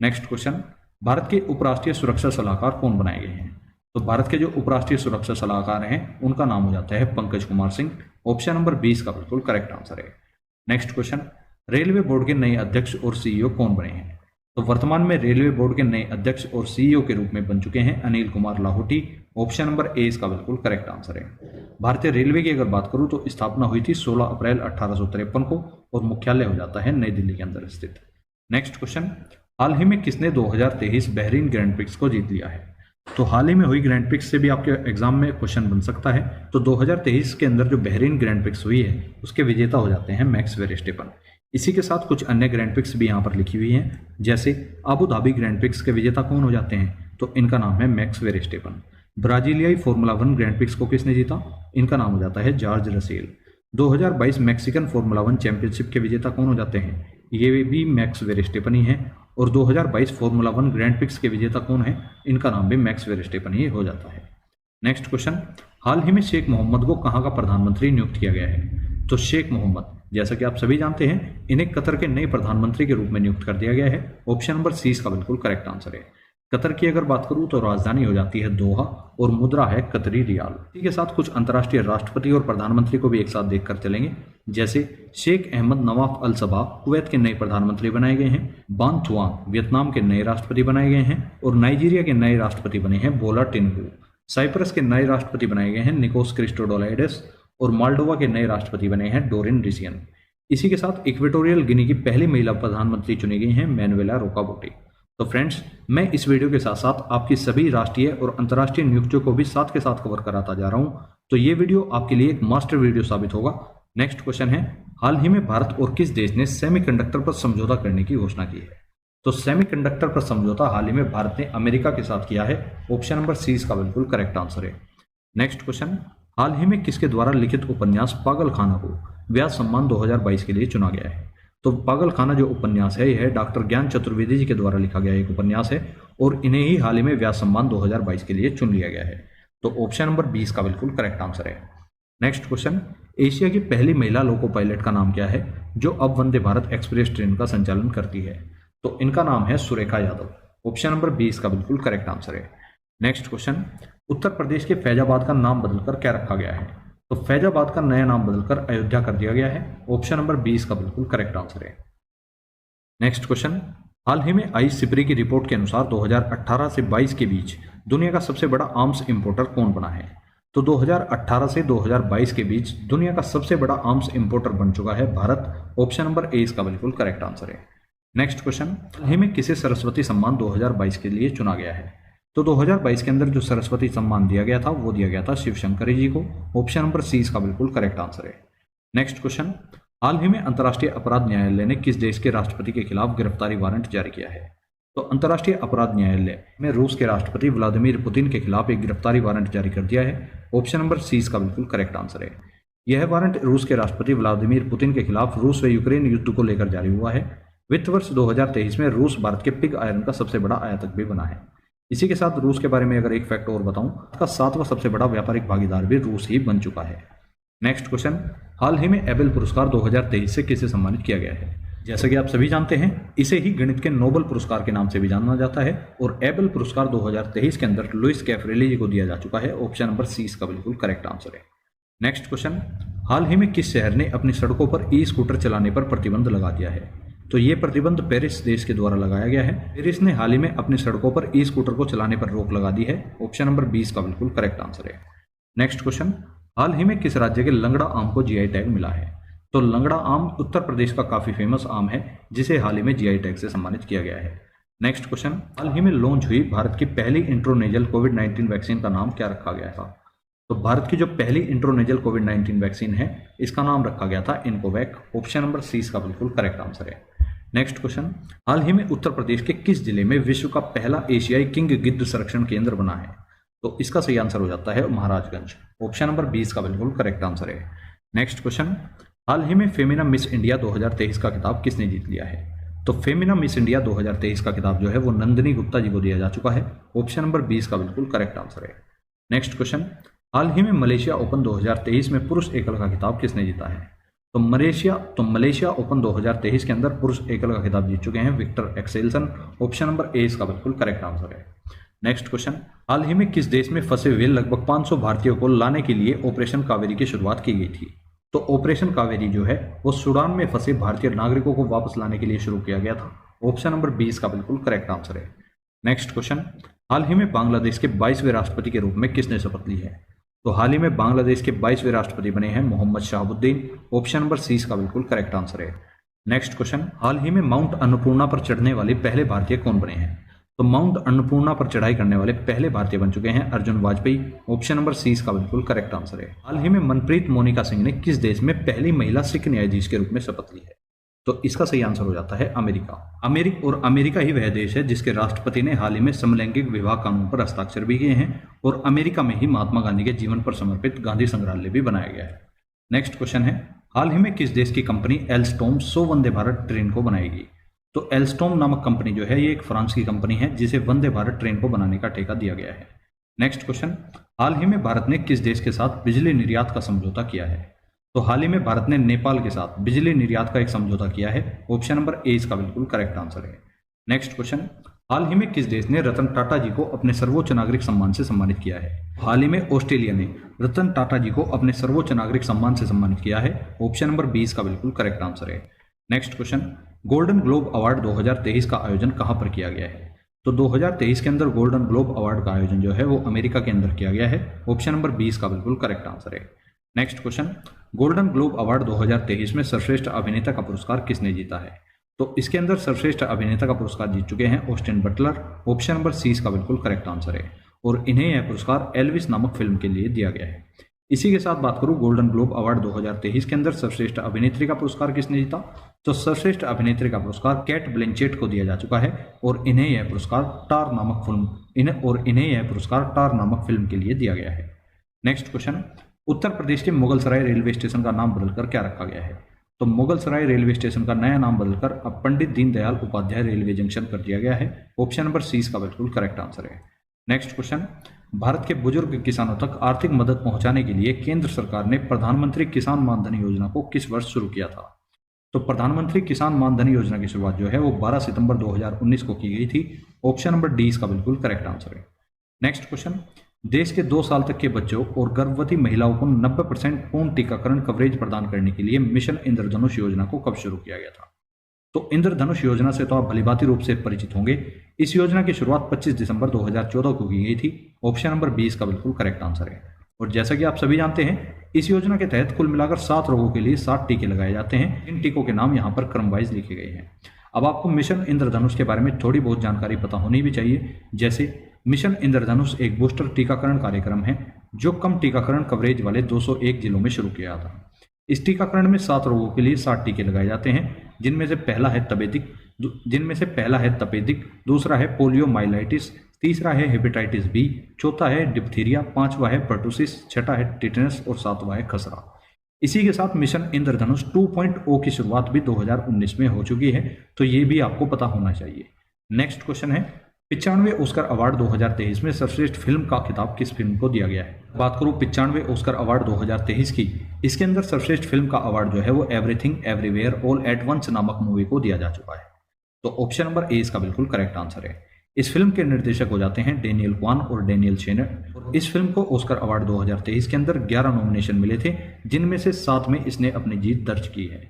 A: नेक्स्ट क्वेश्चन, भारत के उपराष्ट्रीय सुरक्षा सलाहकार कौन बनाए गए हैं? तो भारत के जो उपराष्ट्रीय सुरक्षा सलाहकार हैं उनका नाम हो जाता है पंकज कुमार सिंह। ऑप्शन नंबर 20 का बिल्कुल करेक्ट आंसर है। नेक्स्ट क्वेश्चन, रेलवे बोर्ड के नए अध्यक्ष और सीईओ कौन बने हैं? तो वर्तमान में रेलवे बोर्ड के नए अध्यक्ष और सीईओ के रूप में बन चुके हैं Anil Kumar Lahoti. Option number A इसका बिल्कुल करेक्ट आंसर है। भारतीय रेलवे की अगर बात करूं तो स्थापना हुई थी 16 अप्रैल 1853 को और मुख्यालय हो जाता है नई दिल्ली के अंदर स्थित। नेक्स्ट क्वेश्चन, हाल ही में किसने 2023 बहरीन ग्रैंड प्रिक्स को जीत लिया है? तो हाल ही में हुई ग्रैंड प्रिक्स से भी आपके एग्जाम में क्वेश्चन बन सकता है। तो 2023 के अंदर जो बहरीन ग्रैंड प्रिक्स हुई है उसके विजेता हो जाते हैं मैक्स वेरस्टेपन। इसी के साथ कुछ अन्य ग्रैंड प्रिक्स भी यहाँ पर लिखी हुई हैं, जैसे अबू धाबी ग्रैंड प्रिक्स के विजेता कौन हो जाते हैं? तो इनका नाम है मैक्स वेरस्टेपन। ब्राजीलियाई फॉर्मूला 1 ग्रैंड प्रिक्स को किसने जीता? इनका नाम हो जाता है George Russell. 2022 Mexican formula 1 championship के विजेता कौन हो जाते हैं? ये भी मैक्स वेरस्टेपन ही है। और 2022 फॉर्मूला 1 ग्रैंड प्रिक्स के विजेता कौन है? इनका नाम भी मैक्स वेरस्टेपन ही हो जाता है। नेक्स्ट क्वेश्चन, हाल ही में शेख मोहम्मद को कहाँ का प्रधानमंत्री नियुक्त किया गया है? तो शेख मोहम्मद, जैसा कि आप सभी जानते हैं, इन्हें कतर के नए प्रधानमंत्री के रूप में नियुक्त कर दिया गया है। ऑप्शन नंबर सी इसका बिल्कुल करेक्ट आंसर है। कतर की अगर बात करूं तो राजधानी हो जाती है दोहा और मुद्रा है कतरी रियाल। इसी के साथ कुछ अंतर्राष्ट्रीय राष्ट्रपति और प्रधानमंत्री को भी एक साथ देखकर चलेंगे, जैसे शेख अहमद नवाफ अल सबा कुवैत के नए प्रधानमंत्री बनाए गए हैं, बान थुआंग वियतनाम के नए राष्ट्रपति बनाए गए हैं और नाइजीरिया के नए राष्ट्रपति बने हैं बोला टिन्गू। साइप्रस के नए राष्ट्रपति बनाए गए हैं निकोस क्रिस्टोडोलाइडेस और माल्डोवा के नए राष्ट्रपति बने हैं डोरिन रिसियन। इसी के साथ इक्वेटोरियल गिनी की पहली महिला प्रधानमंत्री चुनी गई हैं मैनुएला रोकाबोटी। तो फ्रेंड्स, मैं इस वीडियो के साथ साथ आपकी सभी राष्ट्रीय और अंतर्राष्ट्रीय नियुक्तियों को भी साथ के साथ कवर कराता जा रहा हूं, तो ये वीडियो आपके लिए एक मास्टर वीडियो साबित होगा। नेक्स्ट क्वेश्चन है, हाल ही में भारत और किस देश ने सेमीकंडक्टर पर समझौता करने की घोषणा की है? तो सेमीकंडक्टर पर समझौता हाल ही में भारत ने अमेरिका के साथ किया है। ऑप्शन नंबर सी इसका बिल्कुल करेक्ट आंसर है। नेक्स्ट क्वेश्चन, हाल ही में किसके द्वारा लिखित उपन्यास पागल खाना को व्यास सम्मान 2022 के लिए चुना गया है? तो पागल खाना जो उपन्यास है यह डॉक्टर ज्ञान चतुर्वेदी जी के द्वारा लिखा गया एक उपन्यास है और इन्हें ही हाल ही में व्यास सम्मान 2022 के लिए चुन लिया गया है। तो ऑप्शन नंबर 20 का बिल्कुल करेक्ट आंसर है। नेक्स्ट क्वेश्चन, एशिया की पहली महिला लोको पायलट का नाम क्या है जो अब वंदे भारत एक्सप्रेस ट्रेन का संचालन करती है? तो इनका नाम है सुरेखा यादव। ऑप्शन नंबर 20 का बिल्कुल करेक्ट आंसर है। नेक्स्ट क्वेश्चन, उत्तर प्रदेश के फैजाबाद का नाम बदलकर क्या रखा गया है? तो फैजाबाद का नया नाम बदलकर अयोध्या कर दिया गया है। ऑप्शन नंबर 20 का बिल्कुल करेक्ट आंसर है। नेक्स्ट क्वेश्चन, हाल ही में आई सिपरी की रिपोर्ट के अनुसार 2018 से 22 के बीच दुनिया का सबसे बड़ा आर्म्स इंपोर्टर कौन बना है? तो 2018 से 2022 के बीच दुनिया का सबसे बड़ा आर्म्स इंपोर्टर बन चुका है भारत। ऑप्शन नंबर ए इसका बिल्कुल करेक्ट आंसर है। नेक्स्ट क्वेश्चन, हाल ही में किसे सरस्वती सम्मान 2022 के लिए चुना गया है? तो 2022 के अंदर जो सरस्वती सम्मान दिया गया था वो दिया गया था शिवशंकरी जी को। ऑप्शन नंबर सी इसका बिल्कुल करेक्ट आंसर है। नेक्स्ट क्वेश्चन, हाल ही में अंतर्राष्ट्रीय अपराध न्यायालय ने किस देश के राष्ट्रपति के खिलाफ गिरफ्तारी वारंट जारी किया है? तो अंतर्राष्ट्रीय अपराध न्यायालय में रूस के राष्ट्रपति व्लादिमीर पुतिन के खिलाफ एक गिरफ्तारी वारंट जारी कर दिया है। ऑप्शन नंबर सी इसका बिल्कुल करेक्ट आंसर है। यह वारंट रूस के राष्ट्रपति व्लादिमीर पुतिन के खिलाफ रूस व यूक्रेन युद्ध को लेकर जारी हुआ है। वित्त वर्ष 2023 में रूस भारत के पिग आयरन का सबसे बड़ा आयातक भी बना है। इसी के साथ रूस के बारे में अगर एक फैक्ट और बताऊं, इसका 7वां सबसे बड़ा व्यापारिक भागीदार भी रूस ही बन चुका है। नेक्स्ट क्वेश्चन, हाल ही में एबेल पुरस्कार 2023 से किसे सम्मानित किया गया है? जैसा कि आप सभी जानते हैं, इसे ही गणित के नोबेल पुरस्कार के नाम से भी जाना जाता है और एबेल पुरस्कार 2023 के अंदर लुइस कैफरेली जी को दिया जा चुका है। ऑप्शन नंबर सी इसका बिल्कुल करेक्ट आंसर है। नेक्स्ट क्वेश्चन, हाल ही में किस शहर ने अपनी सड़कों पर ई स्कूटर चलाने पर प्रतिबंध लगा दिया है? तो ये प्रतिबंध पेरिस देश के द्वारा लगाया गया है। पेरिस ने हाल ही में अपनी सड़कों पर ई स्कूटर को चलाने पर रोक लगा दी है। ऑप्शन नंबर 20 का बिल्कुल करेक्ट आंसर है। नेक्स्ट क्वेश्चन, हाल ही में किस राज्य के लंगड़ा आम को जीआई टैग मिला है? तो लंगड़ा आम उत्तर प्रदेश का काफी फेमस आम है जिसे हाल ही में जीआई टैग से सम्मानित किया गया है। नेक्स्ट क्वेश्चन, हाल ही में लॉन्च हुई भारत की पहली इंट्रोनेजल कोविड-19 वैक्सीन का नाम क्या रखा गया था? तो भारत की जो पहली इंट्रोनेजल कोविड-19 वैक्सीन है इसका नाम रखा गया था इनकोवैक। ऑप्शन नंबर सी इसका बिल्कुल करेक्ट आंसर है। नेक्स्ट क्वेश्चन, हाल ही में उत्तर प्रदेश के किस जिले में विश्व का पहला एशियाई किंग गिद्ध संरक्षण केंद्र बना है? तो इसका सही आंसर हो जाता है महाराजगंज। ऑप्शन नंबर 20 का बिल्कुल करेक्ट आंसर है। नेक्स्ट क्वेश्चन, हाल ही में फेमिना मिस इंडिया 2023 का खिताब किसने जीत लिया है? तो फेमिना मिस इंडिया 2023 का खिताब जो है वो नंदिनी गुप्ता जी को दिया जा चुका है। ऑप्शन नंबर 20 का बिल्कुल करेक्ट आंसर है। नेक्स्ट क्वेश्चन, हाल ही में मलेशिया ओपन 2023 में पुरुष एकल का खिताब किसने जीता है? तो मलेशिया ओपन 2023 के अंदर पुरुष एकल का खिताब जीत चुके हैं Viktor Axelsen. Option number A इसका बिल्कुल करेक्ट आंसर है। नेक्स्ट क्वेश्चन, हाल ही में किस देश में फंसे हुए लगभग 500 भारतीयों को लाने के लिए ऑपरेशन कावेरी की शुरुआत की गई थी? तो ऑपरेशन कावेरी जो है वो सूडान में फंसे भारतीय नागरिकों को वापस लाने के लिए शुरू किया गया था। ऑप्शन नंबर 20 का बिल्कुल करेक्ट आंसर है। नेक्स्ट क्वेश्चन, हाल ही में बांग्लादेश के 22वें राष्ट्रपति के रूप में किसने शपथ ली है? तो हाल ही में बांग्लादेश के 22वें राष्ट्रपति बने हैं Mohammed Shahabuddin. Option number C इसका बिल्कुल करेक्ट आंसर है। नेक्स्ट क्वेश्चन, हाल ही में माउंट अन्नपूर्णा पर चढ़ने वाले पहले भारतीय कौन बने हैं? तो माउंट अन्नपूर्णा पर चढ़ाई करने वाले पहले भारतीय बन चुके हैं Arjun Vajpayee. Option number C इसका बिल्कुल करेक्ट आंसर है। हाल ही में मनप्रीत मोनिका सिंह ने किस देश में पहली महिला सिख न्यायाधीश के रूप में शपथ ली है? तो इसका सही आंसर हो जाता है अमेरिका। अमेरिका ही वह देश है जिसके राष्ट्रपति ने हाल ही में समलैंगिक विवाह कानून पर हस्ताक्षर भी किए हैं और अमेरिका में ही महात्मा गांधी के जीवन पर समर्पित गांधी संग्रहालय भी बनाया गया है। नेक्स्ट क्वेश्चन है, हाल ही में किस देश की company Alstom 100 Vande Bharat train को बनाएगी? तो एल्स्टॉम नामक कंपनी जो है ये एक फ्रांस की कंपनी है जिसे वंदे भारत ट्रेन को बनाने का ठेका दिया गया है। नेक्स्ट क्वेश्चन, हाल ही में भारत ने किस देश के साथ बिजली निर्यात का समझौता किया है? तो हाल ही में भारत ने नेपाल के साथ बिजली निर्यात का एक समझौता किया है। ऑप्शन नंबर ए इसका बिल्कुल करेक्ट आंसर है। नेक्स्ट क्वेश्चन, हाल ही में किस देश ने रतन टाटा जी को अपने सर्वोच्च नागरिक सम्मान से सम्मानित किया है? हाल ही में ऑस्ट्रेलिया ने रतन टाटा जी को अपने सर्वोच्च नागरिक सम्मान से सम्मानित किया है। ऑप्शन नंबर 20 का बिल्कुल करेक्ट आंसर है। Next question, golden globe award 2023 का आयोजन कहां पर किया गया है? तो 2023 के अंदर गोल्डन ग्लोब अवार्ड का आयोजन जो है वो अमेरिका के अंदर किया गया है। ऑप्शन नंबर 20 का बिल्कुल करेक्ट आंसर है। Next question, golden globe award 2023 में सर्वश्रेष्ठ अभिनेता का पुरस्कार किसने जीता है? तो इसके अंदर सर्वश्रेष्ठ अभिनेता का पुरस्कार जीत चुके हैं Austin Butler. Option number C का बिल्कुल करेक्ट आंसर है और इन्हें यह पुरस्कार एल्विस नामक फिल्म के लिए दिया गया है। इसी के साथ बात करूं गोल्डन ग्लोब अवार्ड 2023 के अंदर सर्वश्रेष्ठ अभिनेत्री का पुरस्कार किसने जीता? तो सर्वश्रेष्ठ अभिनेत्री का पुरस्कार कैट ब्लैंचेट को दिया जा चुका है और इन्हें यह पुरस्कार टार नामक फिल्म के लिए दिया गया है। नेक्स्ट क्वेश्चन, उत्तर प्रदेश के मुगलसराय रेलवे स्टेशन का नाम बदलकर क्या रखा गया है? तो मुगलसराय रेलवे स्टेशन का नया नाम बदलकर अब पंडित दीनदयाल उपाध्याय रेलवे जंक्शन कर दिया गया है। ऑप्शन नंबर सी का बिल्कुल करेक्ट आंसर है। नेक्स्ट क्वेश्चन, भारत के बुजुर्ग किसानों तक आर्थिक मदद पहुंचाने के लिए केंद्र सरकार ने प्रधानमंत्री किसान मानधन योजना को किस वर्ष शुरू किया था? तो प्रधानमंत्री किसान मानधन योजना की शुरुआत जो है वो 12 सितंबर 2019 को की गई थी। ऑप्शन नंबर डी इसका बिल्कुल करेक्ट आंसर है। नेक्स्ट क्वेश्चन, देश के 2 साल तक के बच्चों और गर्भवती महिलाओं को 90% पूर्ण टीकाकरण कवरेज प्रदान करने के लिए मिशन इंद्रधनुष योजना को कब शुरू किया गया था? तो इंद्रधनुष योजना से तो आप भलीभांति रूप से परिचित होंगे। इस योजना की शुरुआत 25 दिसंबर 2014 को की गई थी। ऑप्शन नंबर 20 का बिल्कुल करेक्ट आंसर है। और जैसा कि आप सभी जानते हैं इस योजना के तहत कुल मिलाकर 7 रोगों के लिए 7 टीके लगाए जाते हैं। इन टीकों के नाम यहाँ पर क्रमवाइज लिखे गए हैं। अब आपको मिशन इंद्रधनुष के बारे में थोड़ी बहुत जानकारी पता होनी भी चाहिए। जैसे मिशन इंद्रधनुष एक बूस्टर टीकाकरण कार्यक्रम है जो कम टीकाकरण कवरेज वाले 201 जिलों में शुरू किया था। इस टीकाकरण में 7 रोगों के लिए 7 टीके लगाए जाते हैं जिनमें से पहला है तपेदिक, दूसरा है पोलियोमाइलाइटिस, तीसरा है हेपेटाइटिस बी, चौथा है डिप्थीरिया, 5वां है पर्टुसिस, छठा है टिटनस और 7वां है खसरा। इसी के साथ मिशन इंद्रधनुष 2.0 की शुरुआत भी 2019 में हो चुकी है, तो ये भी आपको पता होना चाहिए। नेक्स्ट क्वेश्चन है 95वें ऑस्कर अवार्ड 2023 में सर्वश्रेष्ठ फिल्म का खिताब किस फिल्म को दिया गया है? बात करूँ 95वें ऑस्कर अवार्ड 2023 की, इसके अंदर सर्वश्रेष्ठ फिल्म का अवार्ड जो है वो everything everywhere all at once नामक मूवी को दिया जा चुका है। तो ऑप्शन नंबर ए इसका बिल्कुल करेक्ट आंसर है। इस फिल्म के निर्देशक हो जाते हैं डेनियल क्वान और डेनियल शेनर। इस फिल्म को ऑस्कर अवार्ड 2023 के अंदर 11 नॉमिनेशन मिले थे, जिनमें से 7 में इसने अपनी जीत दर्ज की है।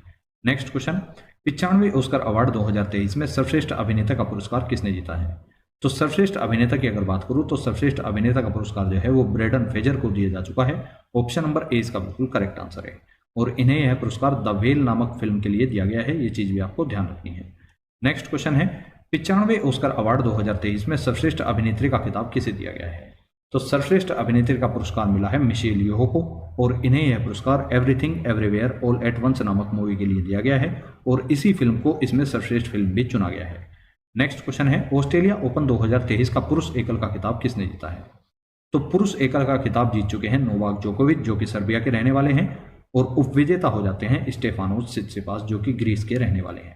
A: नेक्स्ट क्वेश्चन, 95वें ऑस्कर अवार्ड 2023 में सर्वश्रेष्ठ अभिनेता का पुरस्कार किसने जीता है? तो सर्वश्रेष्ठ अभिनेता की अगर बात करूं तो सर्वश्रेष्ठ अभिनेता का पुरस्कार जो है वो ब्रेडन फ्रेजर को दिया जा चुका है। ऑप्शन नंबर ए इसका बिल्कुल करेक्ट आंसर है और इन्हें यह पुरस्कार द व्हेल नामक फिल्म के लिए दिया गया है। ये चीज भी आपको ध्यान रखनी है। नेक्स्ट क्वेश्चन है 95वें ऑस्कर अवार्ड 2023 में सर्वश्रेष्ठ अभिनेत्री का खिताब किसे दिया गया है? तो सर्वश्रेष्ठ अभिनेत्री का पुरस्कार मिला है मिशेल येओह को और इन्हें यह पुरस्कार everything everywhere all at once नामक मूवी के लिए दिया गया है और इसी फिल्म को इसमें सर्वश्रेष्ठ फिल्म भी चुना गया है। नेक्स्ट क्वेश्चन है ऑस्ट्रेलिया ओपन 2023 का पुरुष एकल का खिताब किसने जीता है? तो पुरुष एकल का खिताब जीत चुके हैं नोवाक जोकोविच जो कि सर्बिया के रहने वाले हैं और उपविजेता हो जाते हैं स्टेफानोस सित्सिपास जो कि ग्रीस के रहने वाले हैं।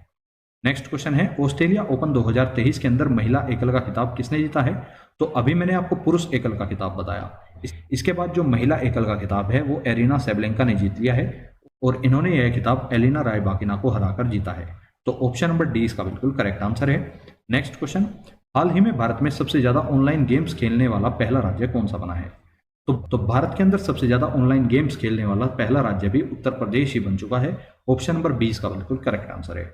A: नेक्स्ट क्वेश्चन है ऑस्ट्रेलिया ओपन 2023 के अंदर महिला एकल का खिताब किसने जीता है? तो अभी मैंने आपको पुरुष एकल का खिताब बताया, इसके बाद जो महिला एकल का खिताब है वो एरिना सेबलेंका ने जीत लिया है और इन्होंने यह खिताब एलिना रायबाकिना को हराकर जीता है। तो ऑप्शन नंबर डी इसका बिल्कुल करेक्ट आंसर है। नेक्स्ट क्वेश्चन, हाल ही में भारत में सबसे ज्यादा ऑनलाइन गेम्स खेलने वाला पहला राज्य कौन सा बना है? तो भारत के अंदर सबसे ज्यादा ऑनलाइन गेम्स खेलने वाला पहला राज्य भी उत्तर प्रदेश ही बन चुका है। ऑप्शन नंबर 20 का बिल्कुल करेक्ट आंसर है।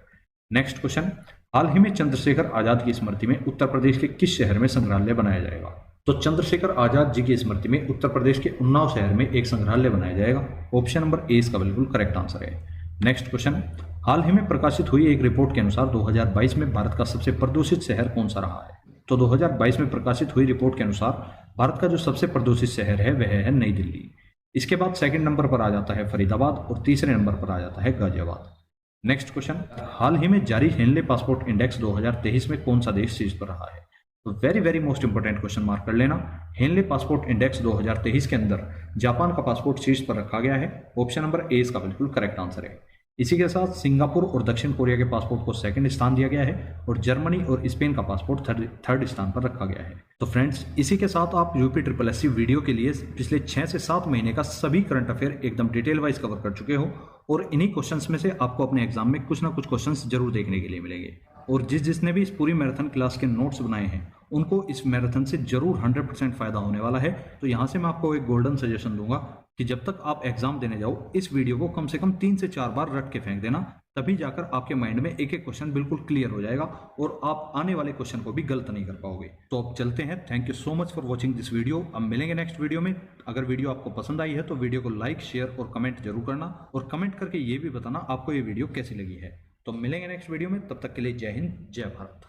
A: नेक्स्ट क्वेश्चन, हाल ही में चंद्रशेखर आजाद की स्मृति में उत्तर प्रदेश के किस शहर में संग्रहालय बनाया जाएगा? तो चंद्रशेखर आजाद जी की स्मृति में उत्तर प्रदेश के उन्नाव शहर में एक संग्रहालय बनाया जाएगा। ऑप्शन नंबर ए इसका बिल्कुल करेक्ट आंसर है। नेक्स्ट क्वेश्चन, हाल ही में प्रकाशित हुई एक रिपोर्ट के अनुसार 2022 में भारत का सबसे प्रदूषित शहर कौन सा रहा है? तो 2022 में प्रकाशित हुई रिपोर्ट के अनुसार भारत का जो सबसे प्रदूषित शहर है वह है नई दिल्ली। इसके बाद सेकंड नंबर पर आ जाता है फरीदाबाद और तीसरे नंबर पर आ जाता है गाजियाबाद। नेक्स्ट क्वेश्चन, हाल ही में जारी हेनले पासपोर्ट इंडेक्स 2023 में कौन सा देश शीर्ष पर रहा है? तो very most important question mark कर लेना। हेनले पासपोर्ट इंडेक्स 2023 के अंदर जापान का पासपोर्ट शीर्ष पर रखा गया है। ऑप्शन नंबर ए इसका बिल्कुल करेक्ट आंसर है। इसी के साथ सिंगापुर और दक्षिण कोरिया के पासपोर्ट को सेकंड स्थान दिया गया है और जर्मनी और स्पेन का पासपोर्ट थर्ड स्थान पर रखा गया है। तो फ्रेंड्स, इसी के साथ आप UPSSC वीडियो के लिए पिछले 6 से 7 महीने का सभी करंट अफेयर एकदम डिटेल वाइज कवर कर चुके हो और इन्हीं क्वेश्चंस में से आपको अपने एग्जाम में कुछ ना कुछ क्वेश्चंस जरूर देखने के लिए मिलेंगे। और जिसने भी इस पूरी मैराथन क्लास के नोट्स बनाए हैं उनको इस मैराथन से जरूर 100% फायदा होने वाला है। तो यहाँ से मैं आपको एक गोल्डन सजेशन दूंगा कि जब तक आप एग्जाम देने जाओ इस वीडियो को कम से कम 3 से 4 बार रट के फेंक देना, तभी जाकर आपके माइंड में एक एक क्वेश्चन बिल्कुल क्लियर हो जाएगा और आप आने वाले क्वेश्चन को भी गलत नहीं कर पाओगे। तो अब चलते हैं। Thank you so much for watching this video. अब मिलेंगे नेक्स्ट वीडियो में। अगर वीडियो आपको पसंद आई है तो वीडियो को लाइक, शेयर और कमेंट जरूर करना और कमेंट करके ये भी बताना आपको ये वीडियो कैसी लगी है। तो मिलेंगे नेक्स्ट वीडियो में, तब तक के लिए जय हिंद, जय भारत।